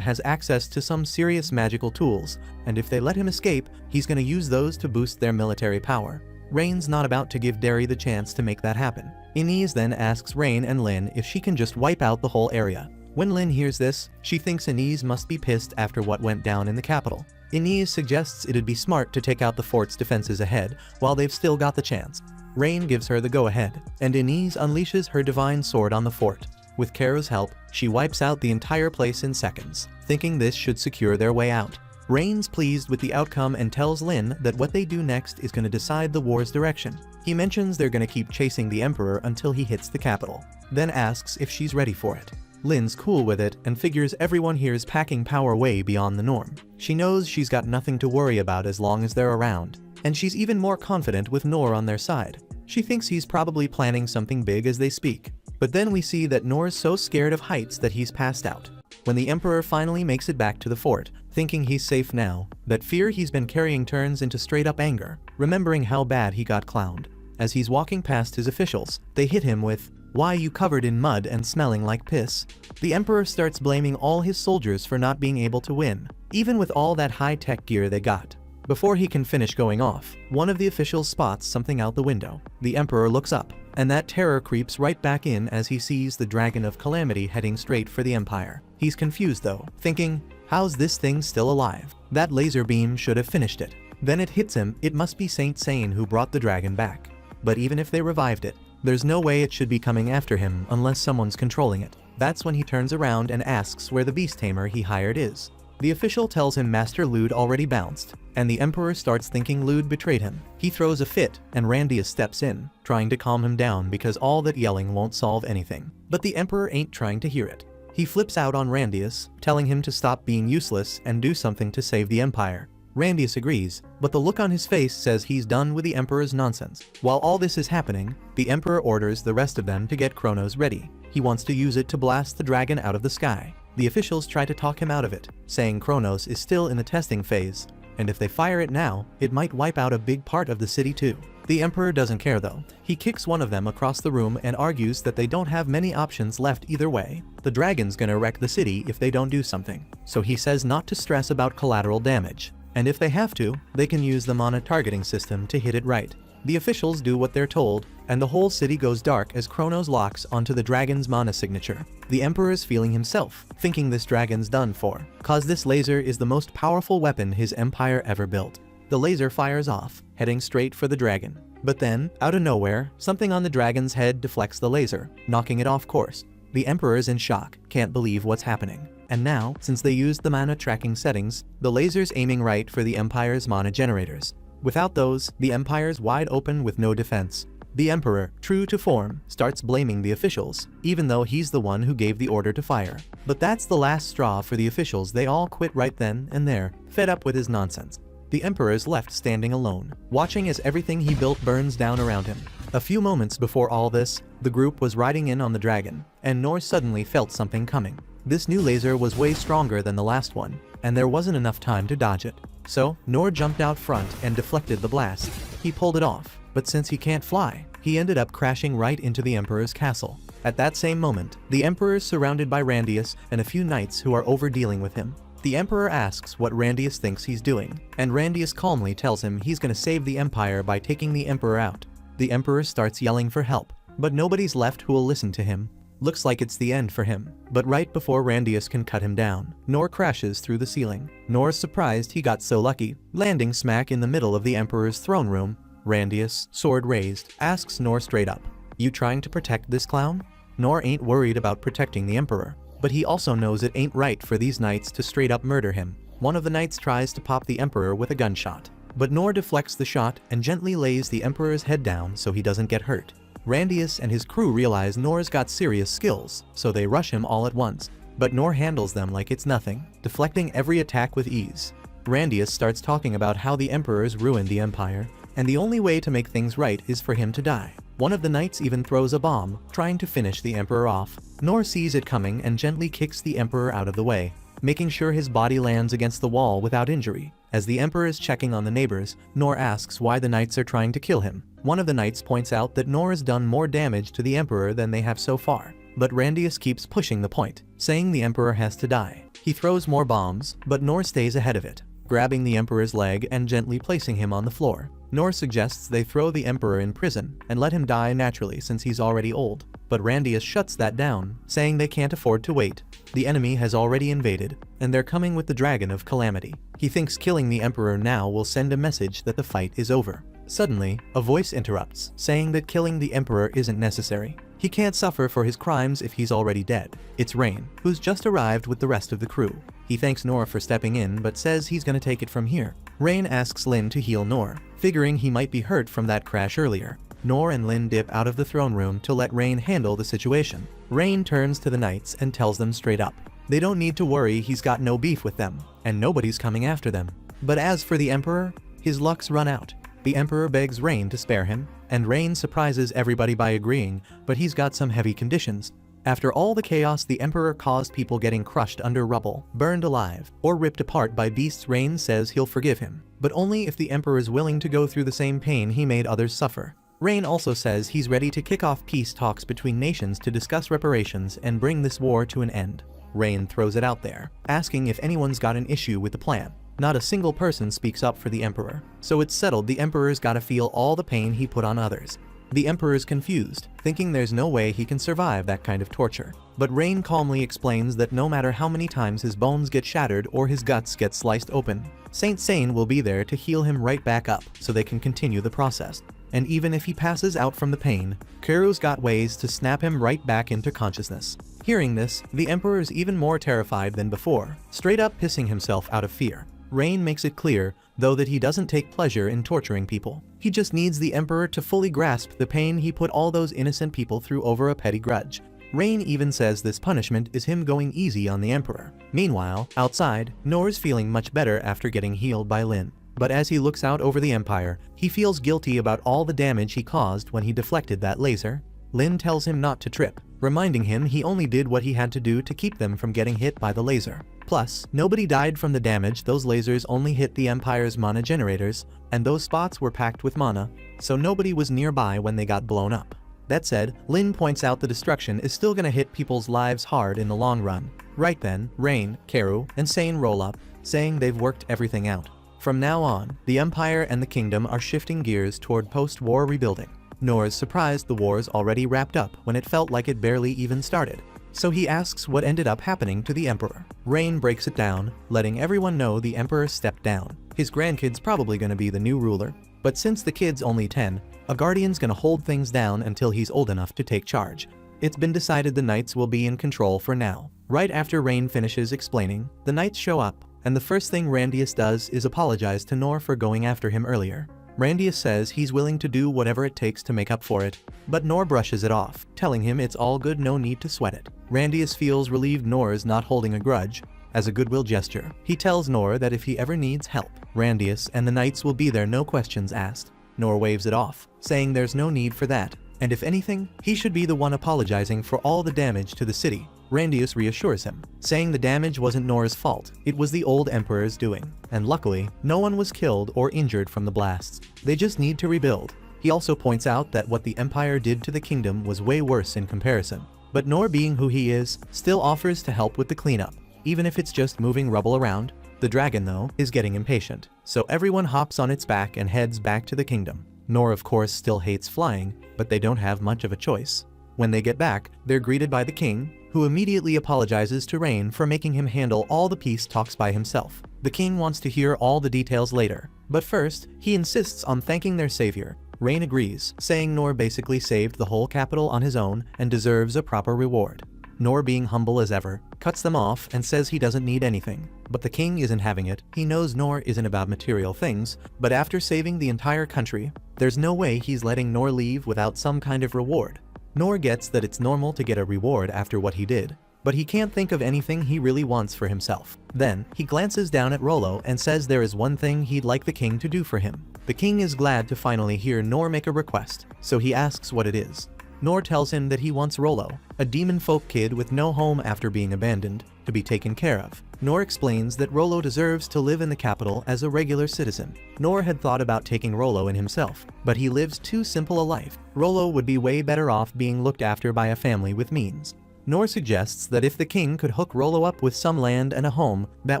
[SPEAKER 1] has access to some serious magical tools, and if they let him escape, he's gonna use those to boost their military power. Rain's not about to give Derry the chance to make that happen. Inez then asks Rain and Lin if she can just wipe out the whole area. When Lin hears this, she thinks Inez must be pissed after what went down in the capital. Inez suggests it'd be smart to take out the fort's defenses ahead, while they've still got the chance. Rain gives her the go-ahead, and Inez unleashes her divine sword on the fort. With Karu's help, she wipes out the entire place in seconds, thinking this should secure their way out. Rain's pleased with the outcome and tells Lin that what they do next is going to decide the war's direction. He mentions they're going to keep chasing the Emperor until he hits the capital, then asks if she's ready for it. Lin's cool with it and figures everyone here is packing power way beyond the norm. She knows she's got nothing to worry about as long as they're around, and she's even more confident with Noor on their side. She thinks he's probably planning something big as they speak, but then we see that Noor's so scared of heights that he's passed out. When the Emperor finally makes it back to the fort, thinking he's safe now, that fear he's been carrying turns into straight-up anger, remembering how bad he got clowned. As he's walking past his officials, they hit him with, "Why you covered in mud and smelling like piss?" The Emperor starts blaming all his soldiers for not being able to win, even with all that high-tech gear they got. Before he can finish going off, one of the officials spots something out the window. The Emperor looks up, and that terror creeps right back in as he sees the Dragon of Calamity heading straight for the Empire. He's confused though, thinking, how's this thing still alive? That laser beam should have finished it. Then it hits him, it must be Saint Sane who brought the dragon back. But even if they revived it, there's no way it should be coming after him unless someone's controlling it. That's when he turns around and asks where the beast tamer he hired is. The official tells him Master Lude already bounced, and the Emperor starts thinking Lude betrayed him. He throws a fit, and Randius steps in, trying to calm him down because all that yelling won't solve anything. But the Emperor ain't trying to hear it. He flips out on Randius, telling him to stop being useless and do something to save the Empire. Randius agrees, but the look on his face says he's done with the Emperor's nonsense. While all this is happening, the Emperor orders the rest of them to get Kronos ready. He wants to use it to blast the dragon out of the sky. The officials try to talk him out of it, saying Kronos is still in the testing phase, and if they fire it now, it might wipe out a big part of the city too. The Emperor doesn't care though. He kicks one of them across the room and argues that they don't have many options left either way. The dragon's gonna wreck the city if they don't do something, so he says not to stress about collateral damage, and if they have to, they can use the mana targeting system to hit it right. The officials do what they're told, and the whole city goes dark as Kronos locks onto the dragon's mana signature. The Emperor's feeling himself, thinking this dragon's done for, cause this laser is the most powerful weapon his empire ever built. The laser fires off, heading straight for the dragon. But then, out of nowhere, something on the dragon's head deflects the laser, knocking it off course. The Emperor's in shock, can't believe what's happening. And now, since they used the mana tracking settings, the laser's aiming right for the Empire's mana generators. Without those, the Empire's wide open with no defense. The Emperor, true to form, starts blaming the officials, even though he's the one who gave the order to fire. But that's the last straw for the officials. They all quit right then and there, fed up with his nonsense. The Emperor's left standing alone, watching as everything he built burns down around him. A few moments before all this, the group was riding in on the dragon, and Noor suddenly felt something coming. This new laser was way stronger than the last one, and there wasn't enough time to dodge it. So, Noor jumped out front and deflected the blast. He pulled it off, but since he can't fly, he ended up crashing right into the Emperor's castle. At that same moment, the Emperor is surrounded by Randius and a few knights who are over-dealing with him. The Emperor asks what Randius thinks he's doing, and Randius calmly tells him he's gonna save the Empire by taking the Emperor out. The Emperor starts yelling for help, but nobody's left who will listen to him. Looks like it's the end for him, but right before Randius can cut him down, Noor crashes through the ceiling. Noor's surprised he got so lucky, landing smack in the middle of the Emperor's throne room. Randius, sword raised, asks Noor straight up, "You trying to protect this clown?" Noor ain't worried about protecting the Emperor, but he also knows it ain't right for these knights to straight up murder him. One of the knights tries to pop the Emperor with a gunshot, but Noor deflects the shot and gently lays the Emperor's head down so he doesn't get hurt. Randius and his crew realize Noor's got serious skills, so they rush him all at once, but Noor handles them like it's nothing, deflecting every attack with ease. Randius starts talking about how the Emperor's ruined the Empire, and the only way to make things right is for him to die. One of the knights even throws a bomb, trying to finish the emperor off. Noor sees it coming and gently kicks the emperor out of the way, making sure his body lands against the wall without injury. As the emperor is checking on the neighbors, Noor asks why the knights are trying to kill him. One of the knights points out that Noor has done more damage to the emperor than they have so far. But Randius keeps pushing the point, saying the emperor has to die. He throws more bombs, but Noor stays ahead of it, grabbing the emperor's leg and gently placing him on the floor. Noor suggests they throw the emperor in prison and let him die naturally since he's already old. But Randius shuts that down, saying they can't afford to wait. The enemy has already invaded, and they're coming with the Dragon of Calamity. He thinks killing the emperor now will send a message that the fight is over. Suddenly, a voice interrupts, saying that killing the emperor isn't necessary. He can't suffer for his crimes if he's already dead. It's Rain, who's just arrived with the rest of the crew. He thanks Noor for stepping in but says he's gonna take it from here. Rain asks Lin to heal Noor, figuring he might be hurt from that crash earlier. Noor and Lin dip out of the throne room to let Rain handle the situation. Rain turns to the knights and tells them straight up. They don't need to worry, he's got no beef with them, and nobody's coming after them. But as for the emperor, his luck's run out. The emperor begs Rain to spare him, and Rain surprises everybody by agreeing, but he's got some heavy conditions. After all the chaos the emperor caused, people getting crushed under rubble, burned alive, or ripped apart by beasts, Rain says he'll forgive him, but only if the emperor is willing to go through the same pain he made others suffer. Rain also says he's ready to kick off peace talks between nations to discuss reparations and bring this war to an end. Rain throws it out there, asking if anyone's got an issue with the plan. Not a single person speaks up for the emperor, so it's settled the emperor's gotta feel all the pain he put on others. The emperor's confused, thinking there's no way he can survive that kind of torture. But Rain calmly explains that no matter how many times his bones get shattered or his guts get sliced open, Saint Sane will be there to heal him right back up so they can continue the process. And even if he passes out from the pain, Kuru's got ways to snap him right back into consciousness. Hearing this, the emperor is even more terrified than before, straight up pissing himself out of fear. Rain makes it clear, though, that he doesn't take pleasure in torturing people. He just needs the emperor to fully grasp the pain he put all those innocent people through over a petty grudge. Rain even says this punishment is him going easy on the emperor. Meanwhile, outside, Noor's feeling much better after getting healed by Lin. But as he looks out over the empire, he feels guilty about all the damage he caused when he deflected that laser. Lin tells him not to trip, reminding him he only did what he had to do to keep them from getting hit by the laser. Plus, nobody died from the damage. Those lasers only hit the Empire's mana generators, and those spots were packed with mana, so nobody was nearby when they got blown up. That said, Lin points out the destruction is still gonna hit people's lives hard in the long run. Right then, Rain, Kuru, and Sane roll up, saying they've worked everything out. From now on, the Empire and the Kingdom are shifting gears toward post-war rebuilding. Noor's surprised the war's already wrapped up when it felt like it barely even started. So he asks what ended up happening to the emperor. Rain breaks it down, letting everyone know the emperor stepped down. His grandkid's probably gonna be the new ruler, but since the kid's only 10, a guardian's gonna hold things down until he's old enough to take charge. It's been decided the knights will be in control for now. Right after Rain finishes explaining, the knights show up, and the first thing Randius does is apologize to Noor for going after him earlier. Randius says he's willing to do whatever it takes to make up for it, but Noor brushes it off, telling him it's all good, no need to sweat it. Randius feels relieved Noor is not holding a grudge. As a goodwill gesture, he tells Noor that if he ever needs help, Randius and the knights will be there, no questions asked. Noor waves it off, saying there's no need for that, and if anything, he should be the one apologizing for all the damage to the city. Randius reassures him, saying the damage wasn't Noor's fault, it was the old emperor's doing, and luckily, no one was killed or injured from the blasts. They just need to rebuild. He also points out that what the Empire did to the kingdom was way worse in comparison. But Noor, being who he is, still offers to help with the cleanup, even if it's just moving rubble around. The dragon, though, is getting impatient, so everyone hops on its back and heads back to the kingdom. Noor, of course, still hates flying, but they don't have much of a choice. When they get back, they're greeted by the king, who immediately apologizes to Rain for making him handle all the peace talks by himself. The king wants to hear all the details later, but first, he insists on thanking their savior. Rain agrees, saying Noor basically saved the whole capital on his own and deserves a proper reward. Noor, being humble as ever, cuts them off and says he doesn't need anything. But the king isn't having it. He knows Noor isn't about material things, but after saving the entire country, there's no way he's letting Noor leave without some kind of reward. Noor gets that it's normal to get a reward after what he did, but he can't think of anything he really wants for himself. Then, he glances down at Rollo and says there is one thing he'd like the king to do for him. The king is glad to finally hear Nor make a request, so he asks what it is. Nor tells him that he wants Rollo, a demon folk kid with no home after being abandoned, to be taken care of. Nor explains that Rollo deserves to live in the capital as a regular citizen. Nor had thought about taking Rollo in himself, but he lives too simple a life. Rollo would be way better off being looked after by a family with means. Nor suggests that if the king could hook Rollo up with some land and a home, that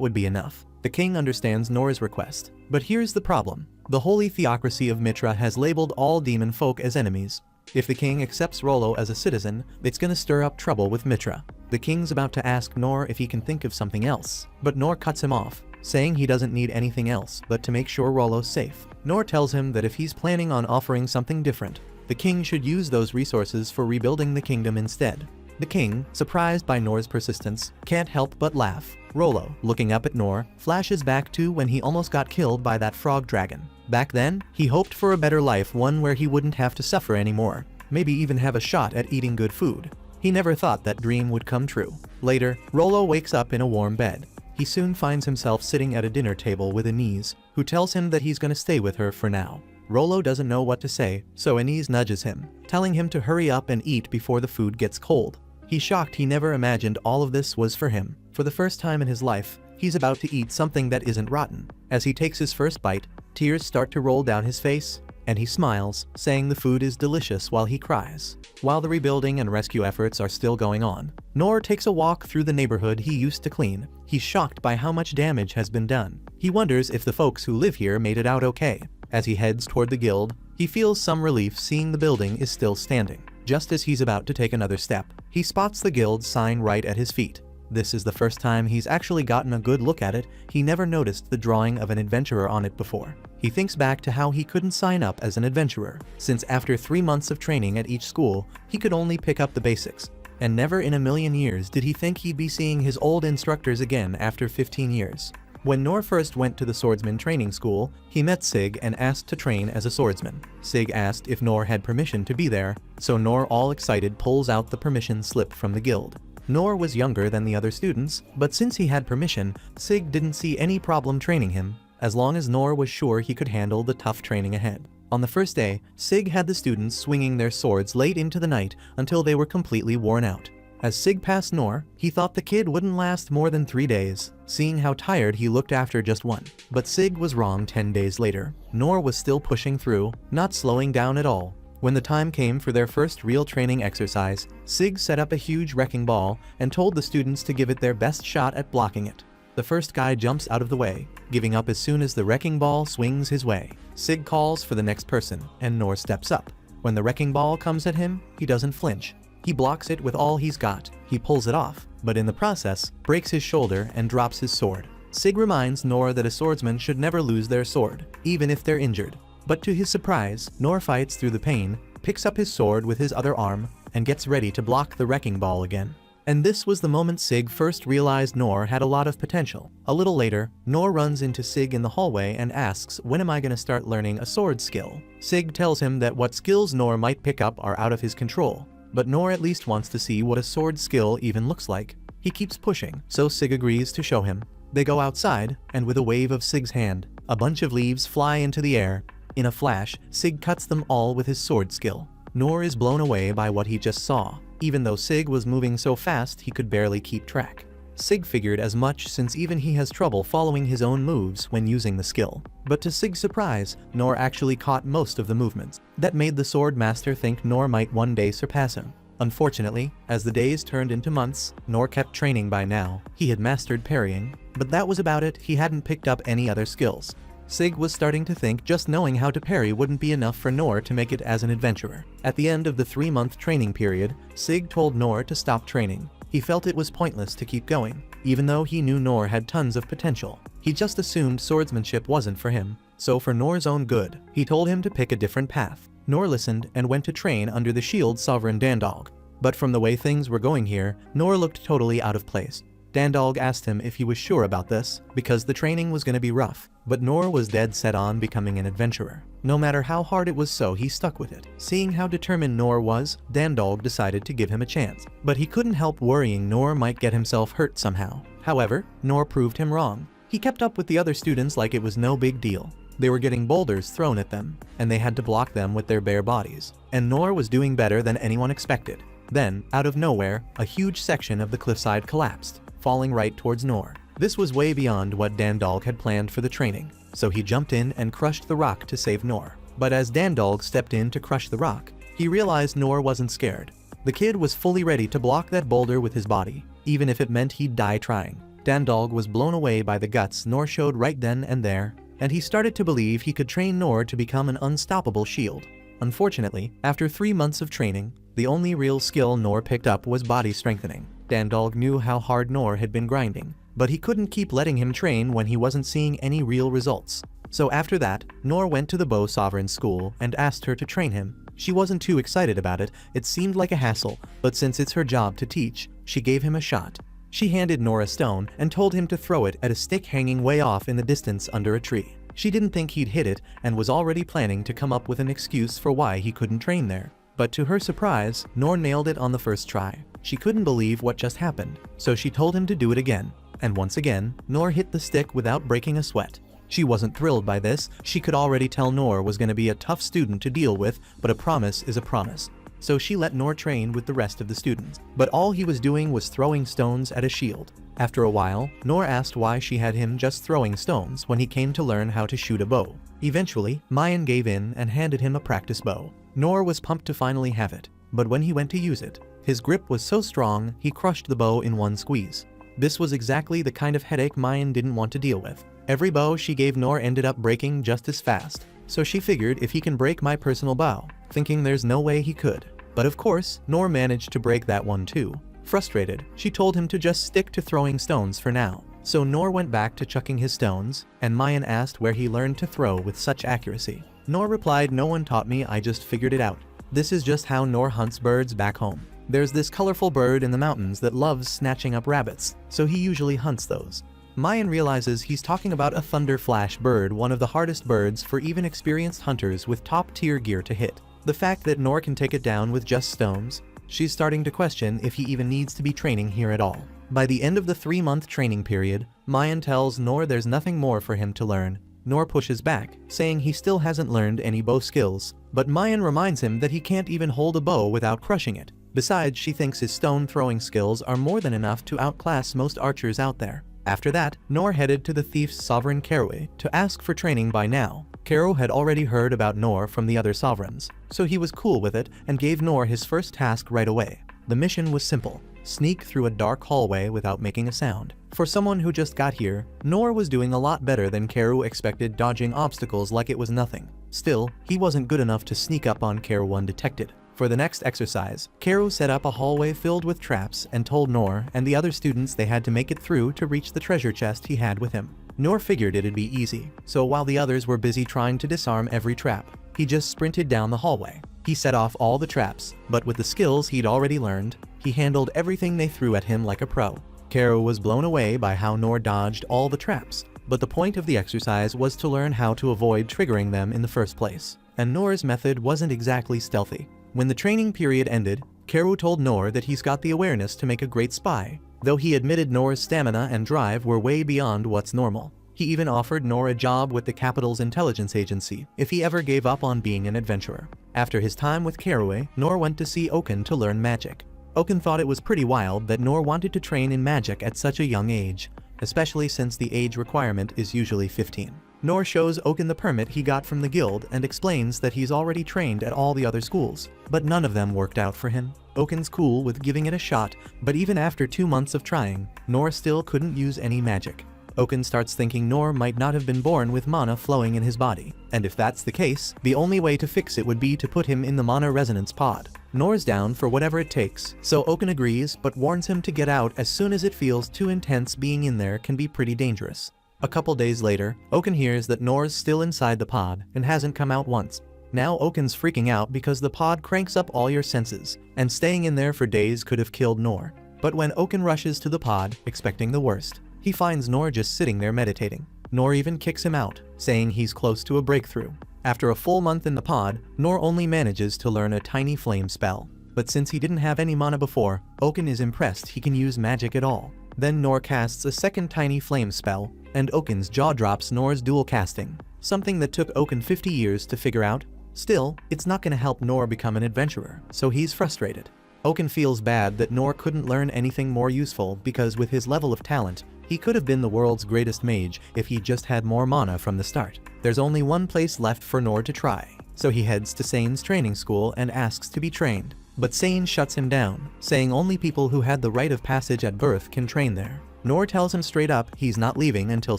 [SPEAKER 1] would be enough. The king understands Nor's request. But here's the problem. The holy theocracy of Mitra has labeled all demon folk as enemies. If the king accepts Rollo as a citizen, it's gonna stir up trouble with Mitra. The king's about to ask Nor if he can think of something else, but Nor cuts him off, saying he doesn't need anything else but to make sure Rollo's safe. Nor tells him that if he's planning on offering something different, the king should use those resources for rebuilding the kingdom instead. The king, surprised by Nor's persistence, can't help but laugh. Rollo, looking up at Nor, flashes back to when he almost got killed by that frog dragon. Back then, he hoped for a better life, one where he wouldn't have to suffer anymore, maybe even have a shot at eating good food. He never thought that dream would come true. Later, Rollo wakes up in a warm bed. He soon finds himself sitting at a dinner table with Anise, who tells him that he's gonna stay with her for now. Rollo doesn't know what to say, so Anise nudges him, telling him to hurry up and eat before the food gets cold. He's shocked he never imagined all of this was for him. For the first time in his life, he's about to eat something that isn't rotten. As he takes his first bite, tears start to roll down his face, and he smiles, saying the food is delicious while he cries. While the rebuilding and rescue efforts are still going on, Nor takes a walk through the neighborhood he used to clean. He's shocked by how much damage has been done. He wonders if the folks who live here made it out okay. As he heads toward the guild, he feels some relief seeing the building is still standing. Just as he's about to take another step, he spots the guild sign right at his feet. This is the first time he's actually gotten a good look at it. He never noticed the drawing of an adventurer on it before. He thinks back to how he couldn't sign up as an adventurer, since after 3 months of training at each school, he could only pick up the basics. And never in a million years did he think he'd be seeing his old instructors again after 15 years. When Nor first went to the swordsman training school, he met Sig and asked to train as a swordsman. Sig asked if Nor had permission to be there, so Nor, all excited, pulls out the permission slip from the guild. Nor was younger than the other students, but since he had permission, Sig didn't see any problem training him, as long as Nor was sure he could handle the tough training ahead. On the first day, Sig had the students swinging their swords late into the night until they were completely worn out. As Sig passed Nor, he thought the kid wouldn't last more than 3 days, seeing how tired he looked after just one. But Sig was wrong 10 days later. Nor was still pushing through, not slowing down at all. When the time came for their first real training exercise, Sig set up a huge wrecking ball and told the students to give it their best shot at blocking it. The first guy jumps out of the way, giving up as soon as the wrecking ball swings his way. Sig calls for the next person, and Nor steps up. When the wrecking ball comes at him, he doesn't flinch. He blocks it with all he's got. He pulls it off, but in the process, breaks his shoulder and drops his sword. Sig reminds Nor that a swordsman should never lose their sword, even if they're injured. But to his surprise, Nor fights through the pain, picks up his sword with his other arm, and gets ready to block the wrecking ball again. And this was the moment Sig first realized Nor had a lot of potential. A little later, Nor runs into Sig in the hallway and asks, "When am I gonna start learning a sword skill?" Sig tells him that what skills Nor might pick up are out of his control, but Nor at least wants to see what a sword skill even looks like. He keeps pushing, so Sig agrees to show him. They go outside, and with a wave of Sig's hand, a bunch of leaves fly into the air. In a flash, Sig cuts them all with his sword skill. Nor is blown away by what he just saw, even though Sig was moving so fast he could barely keep track. Sig figured as much, since even he has trouble following his own moves when using the skill. But to Sig's surprise, Nor actually caught most of the movements. That made the sword master think Nor might one day surpass him. Unfortunately, as the days turned into months, Nor kept training by now. He had mastered parrying, but that was about it. He hadn't picked up any other skills. Sig was starting to think just knowing how to parry wouldn't be enough for Nor to make it as an adventurer. At the end of the 3-month training period, Sig told Nor to stop training. He felt it was pointless to keep going, even though he knew Nor had tons of potential. He just assumed swordsmanship wasn't for him. So for Nor's own good, he told him to pick a different path. Nor listened and went to train under the shield sovereign Dandalg. But from the way things were going here, Nor looked totally out of place. Dandalg asked him if he was sure about this, because the training was going to be rough. but Noor was dead set on becoming an adventurer. No matter how hard it was, so he stuck with it. Seeing how determined Noor was, Dandalg decided to give him a chance, but he couldn't help worrying Noor might get himself hurt somehow. However, Noor proved him wrong. He kept up with the other students like it was no big deal. They were getting boulders thrown at them, and they had to block them with their bare bodies. And Noor was doing better than anyone expected. Then, out of nowhere, a huge section of the cliffside collapsed, falling right towards Noor. This was way beyond what Dandalg had planned for the training, so he jumped in and crushed the rock to save Noor. But as Dandalg stepped in to crush the rock, he realized Noor wasn't scared. The kid was fully ready to block that boulder with his body, even if it meant he'd die trying. Dandalg was blown away by the guts Noor showed right then and there, and he started to believe he could train Noor to become an unstoppable shield. Unfortunately, after 3 months of training, the only real skill Noor picked up was body strengthening. Dandalg knew how hard Noor had been grinding, but he couldn't keep letting him train when he wasn't seeing any real results. So after that, Noor went to the Bow Sovereign's school and asked her to train him. She wasn't too excited about it, it seemed like a hassle, but since it's her job to teach, she gave him a shot. She handed Noor a stone and told him to throw it at a stick hanging way off in the distance under a tree. She didn't think he'd hit it and was already planning to come up with an excuse for why he couldn't train there. But to her surprise, Noor nailed it on the first try. She couldn't believe what just happened, so she told him to do it again. And once again, Noor hit the stick without breaking a sweat. She wasn't thrilled by this. She could already tell Noor was going to be a tough student to deal with, but a promise is a promise. So she let Noor train with the rest of the students. But all he was doing was throwing stones at a shield. After a while, Noor asked why she had him just throwing stones when he came to learn how to shoot a bow. Eventually, Mayan gave in and handed him a practice bow. Noor was pumped to finally have it, but when he went to use it, his grip was so strong he crushed the bow in one squeeze. This was exactly the kind of headache Mayan didn't want to deal with. Every bow she gave Noor ended up breaking just as fast, so she figured if he can break my personal bow, thinking there's no way he could. But of course, Noor managed to break that one too. Frustrated, she told him to just stick to throwing stones for now. So Noor went back to chucking his stones, and Mayan asked where he learned to throw with such accuracy. Noor replied, "No one taught me, I just figured it out." This is just how Noor hunts birds back home. There's this colorful bird in the mountains that loves snatching up rabbits, so he usually hunts those. Mayan realizes he's talking about a thunderflash bird, one of the hardest birds for even experienced hunters with top-tier gear to hit. The fact that Noor can take it down with just stones, she's starting to question if he even needs to be training here at all. By the end of the 3-month training period, Mayan tells Noor there's nothing more for him to learn. Noor pushes back, saying he still hasn't learned any bow skills, but Mayan reminds him that he can't even hold a bow without crushing it. Besides, she thinks his stone throwing skills are more than enough to outclass most archers out there. After that, Noor headed to the thief's sovereign Karu to ask for training. By now, Karu had already heard about Noor from the other sovereigns, so he was cool with it and gave Noor his first task right away. The mission was simple: sneak through a dark hallway without making a sound. For someone who just got here, Noor was doing a lot better than Karu expected, dodging obstacles like it was nothing. Still, he wasn't good enough to sneak up on Karu undetected. For the next exercise, Karu set up a hallway filled with traps and told Noor and the other students they had to make it through to reach the treasure chest he had with him. Noor figured it'd be easy, so while the others were busy trying to disarm every trap, he just sprinted down the hallway. He set off all the traps, but with the skills he'd already learned, he handled everything they threw at him like a pro. Karu was blown away by how Noor dodged all the traps, but the point of the exercise was to learn how to avoid triggering them in the first place, and Noor's method wasn't exactly stealthy. When the training period ended, Karu told Noor that he's got the awareness to make a great spy, though he admitted Noor's stamina and drive were way beyond what's normal. He even offered Noor a job with the capital's intelligence agency if he ever gave up on being an adventurer. After his time with Karu, Noor went to see Oken to learn magic. Oken thought it was pretty wild that Noor wanted to train in magic at such a young age, especially since the age requirement is usually 15. Noor shows Oken the permit he got from the guild and explains that he's already trained at all the other schools, but none of them worked out for him. Oken's cool with giving it a shot, but even after 2 months of trying, Noor still couldn't use any magic. Oken starts thinking Noor might not have been born with mana flowing in his body, and if that's the case, the only way to fix it would be to put him in the mana resonance pod. Noor's down for whatever it takes, so Oken agrees but warns him to get out as soon as it feels too intense. Being in there can be pretty dangerous. A couple days later, Oken hears that Noor's still inside the pod and hasn't come out once. Now Oken's freaking out because the pod cranks up all your senses, and staying in there for days could have killed Noor. But when Oken rushes to the pod, expecting the worst, he finds Noor just sitting there meditating. Nor even kicks him out, saying he's close to a breakthrough. After a full month in the pod, Nor only manages to learn a tiny flame spell. But since he didn't have any mana before, Oken is impressed he can use magic at all. Then Nor casts a second tiny flame spell, and Oken's jaw drops Nor's dual casting, something that took Oken 50 years to figure out. Still, it's not gonna help Nor become an adventurer, so he's frustrated. Oken feels bad that Nor couldn't learn anything more useful because with his level of talent, he could have been the world's greatest mage if he just had more mana from the start. There's only one place left for Nor to try, so he heads to Sane's training school and asks to be trained. But Sane shuts him down, saying only people who had the rite of passage at birth can train there. Nor tells him straight up he's not leaving until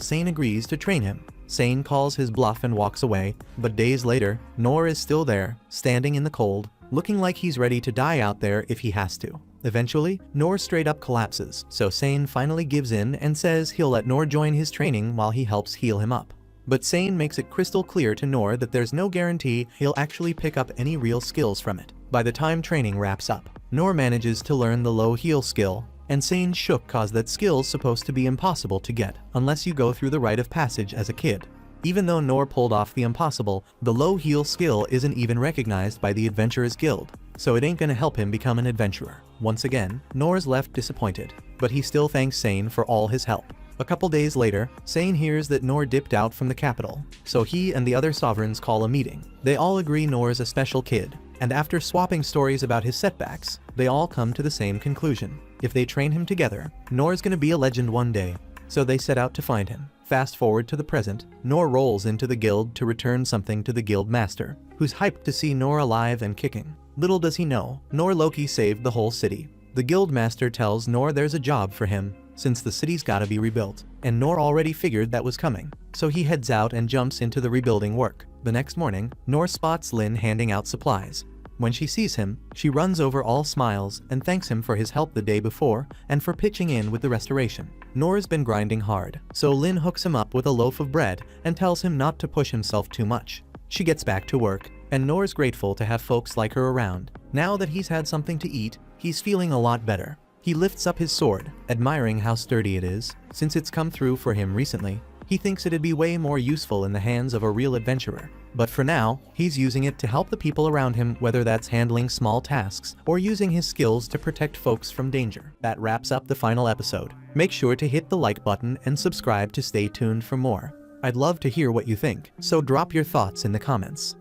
[SPEAKER 1] Sane agrees to train him. Sane calls his bluff and walks away, but days later, Nor is still there, standing in the cold, looking like he's ready to die out there if he has to. Eventually, Nor straight up collapses, so Sane finally gives in and says he'll let Nor join his training while he helps heal him up. But Sane makes it crystal clear to Nor that there's no guarantee he'll actually pick up any real skills from it. By the time training wraps up, Nor manages to learn the low heal skill, and Sane's shook cause that skill's supposed to be impossible to get unless you go through the rite of passage as a kid. Even though Nor pulled off the impossible, the low heal skill isn't even recognized by the Adventurers Guild, so it ain't gonna help him become an adventurer. Once again, Nor's left disappointed, but he still thanks Sane for all his help. A couple days later, Sane hears that Nor dipped out from the capital, so he and the other sovereigns call a meeting. They all agree Nor's a special kid, and after swapping stories about his setbacks, they all come to the same conclusion. If they train him together, Nor's gonna be a legend one day, so they set out to find him. Fast forward to the present, Nor rolls into the guild to return something to the guild master, who's hyped to see Nor alive and kicking. Little does he know, Nor Loki saved the whole city. The guild master tells Nor there's a job for him, since the city's gotta be rebuilt, and Nor already figured that was coming, so he heads out and jumps into the rebuilding work. The next morning, Nor spots Lin handing out supplies. When she sees him, she runs over all smiles and thanks him for his help the day before and for pitching in with the restoration. Nor's been grinding hard, so Lin hooks him up with a loaf of bread and tells him not to push himself too much. She gets back to work, and Nor's grateful to have folks like her around. Now that he's had something to eat, he's feeling a lot better. He lifts up his sword, admiring how sturdy it is, since it's come through for him recently. He thinks it'd be way more useful in the hands of a real adventurer. But for now, he's using it to help the people around him, whether that's handling small tasks or using his skills to protect folks from danger. That wraps up the final episode. Make sure to hit the like button and subscribe to stay tuned for more. I'd love to hear what you think, so drop your thoughts in the comments.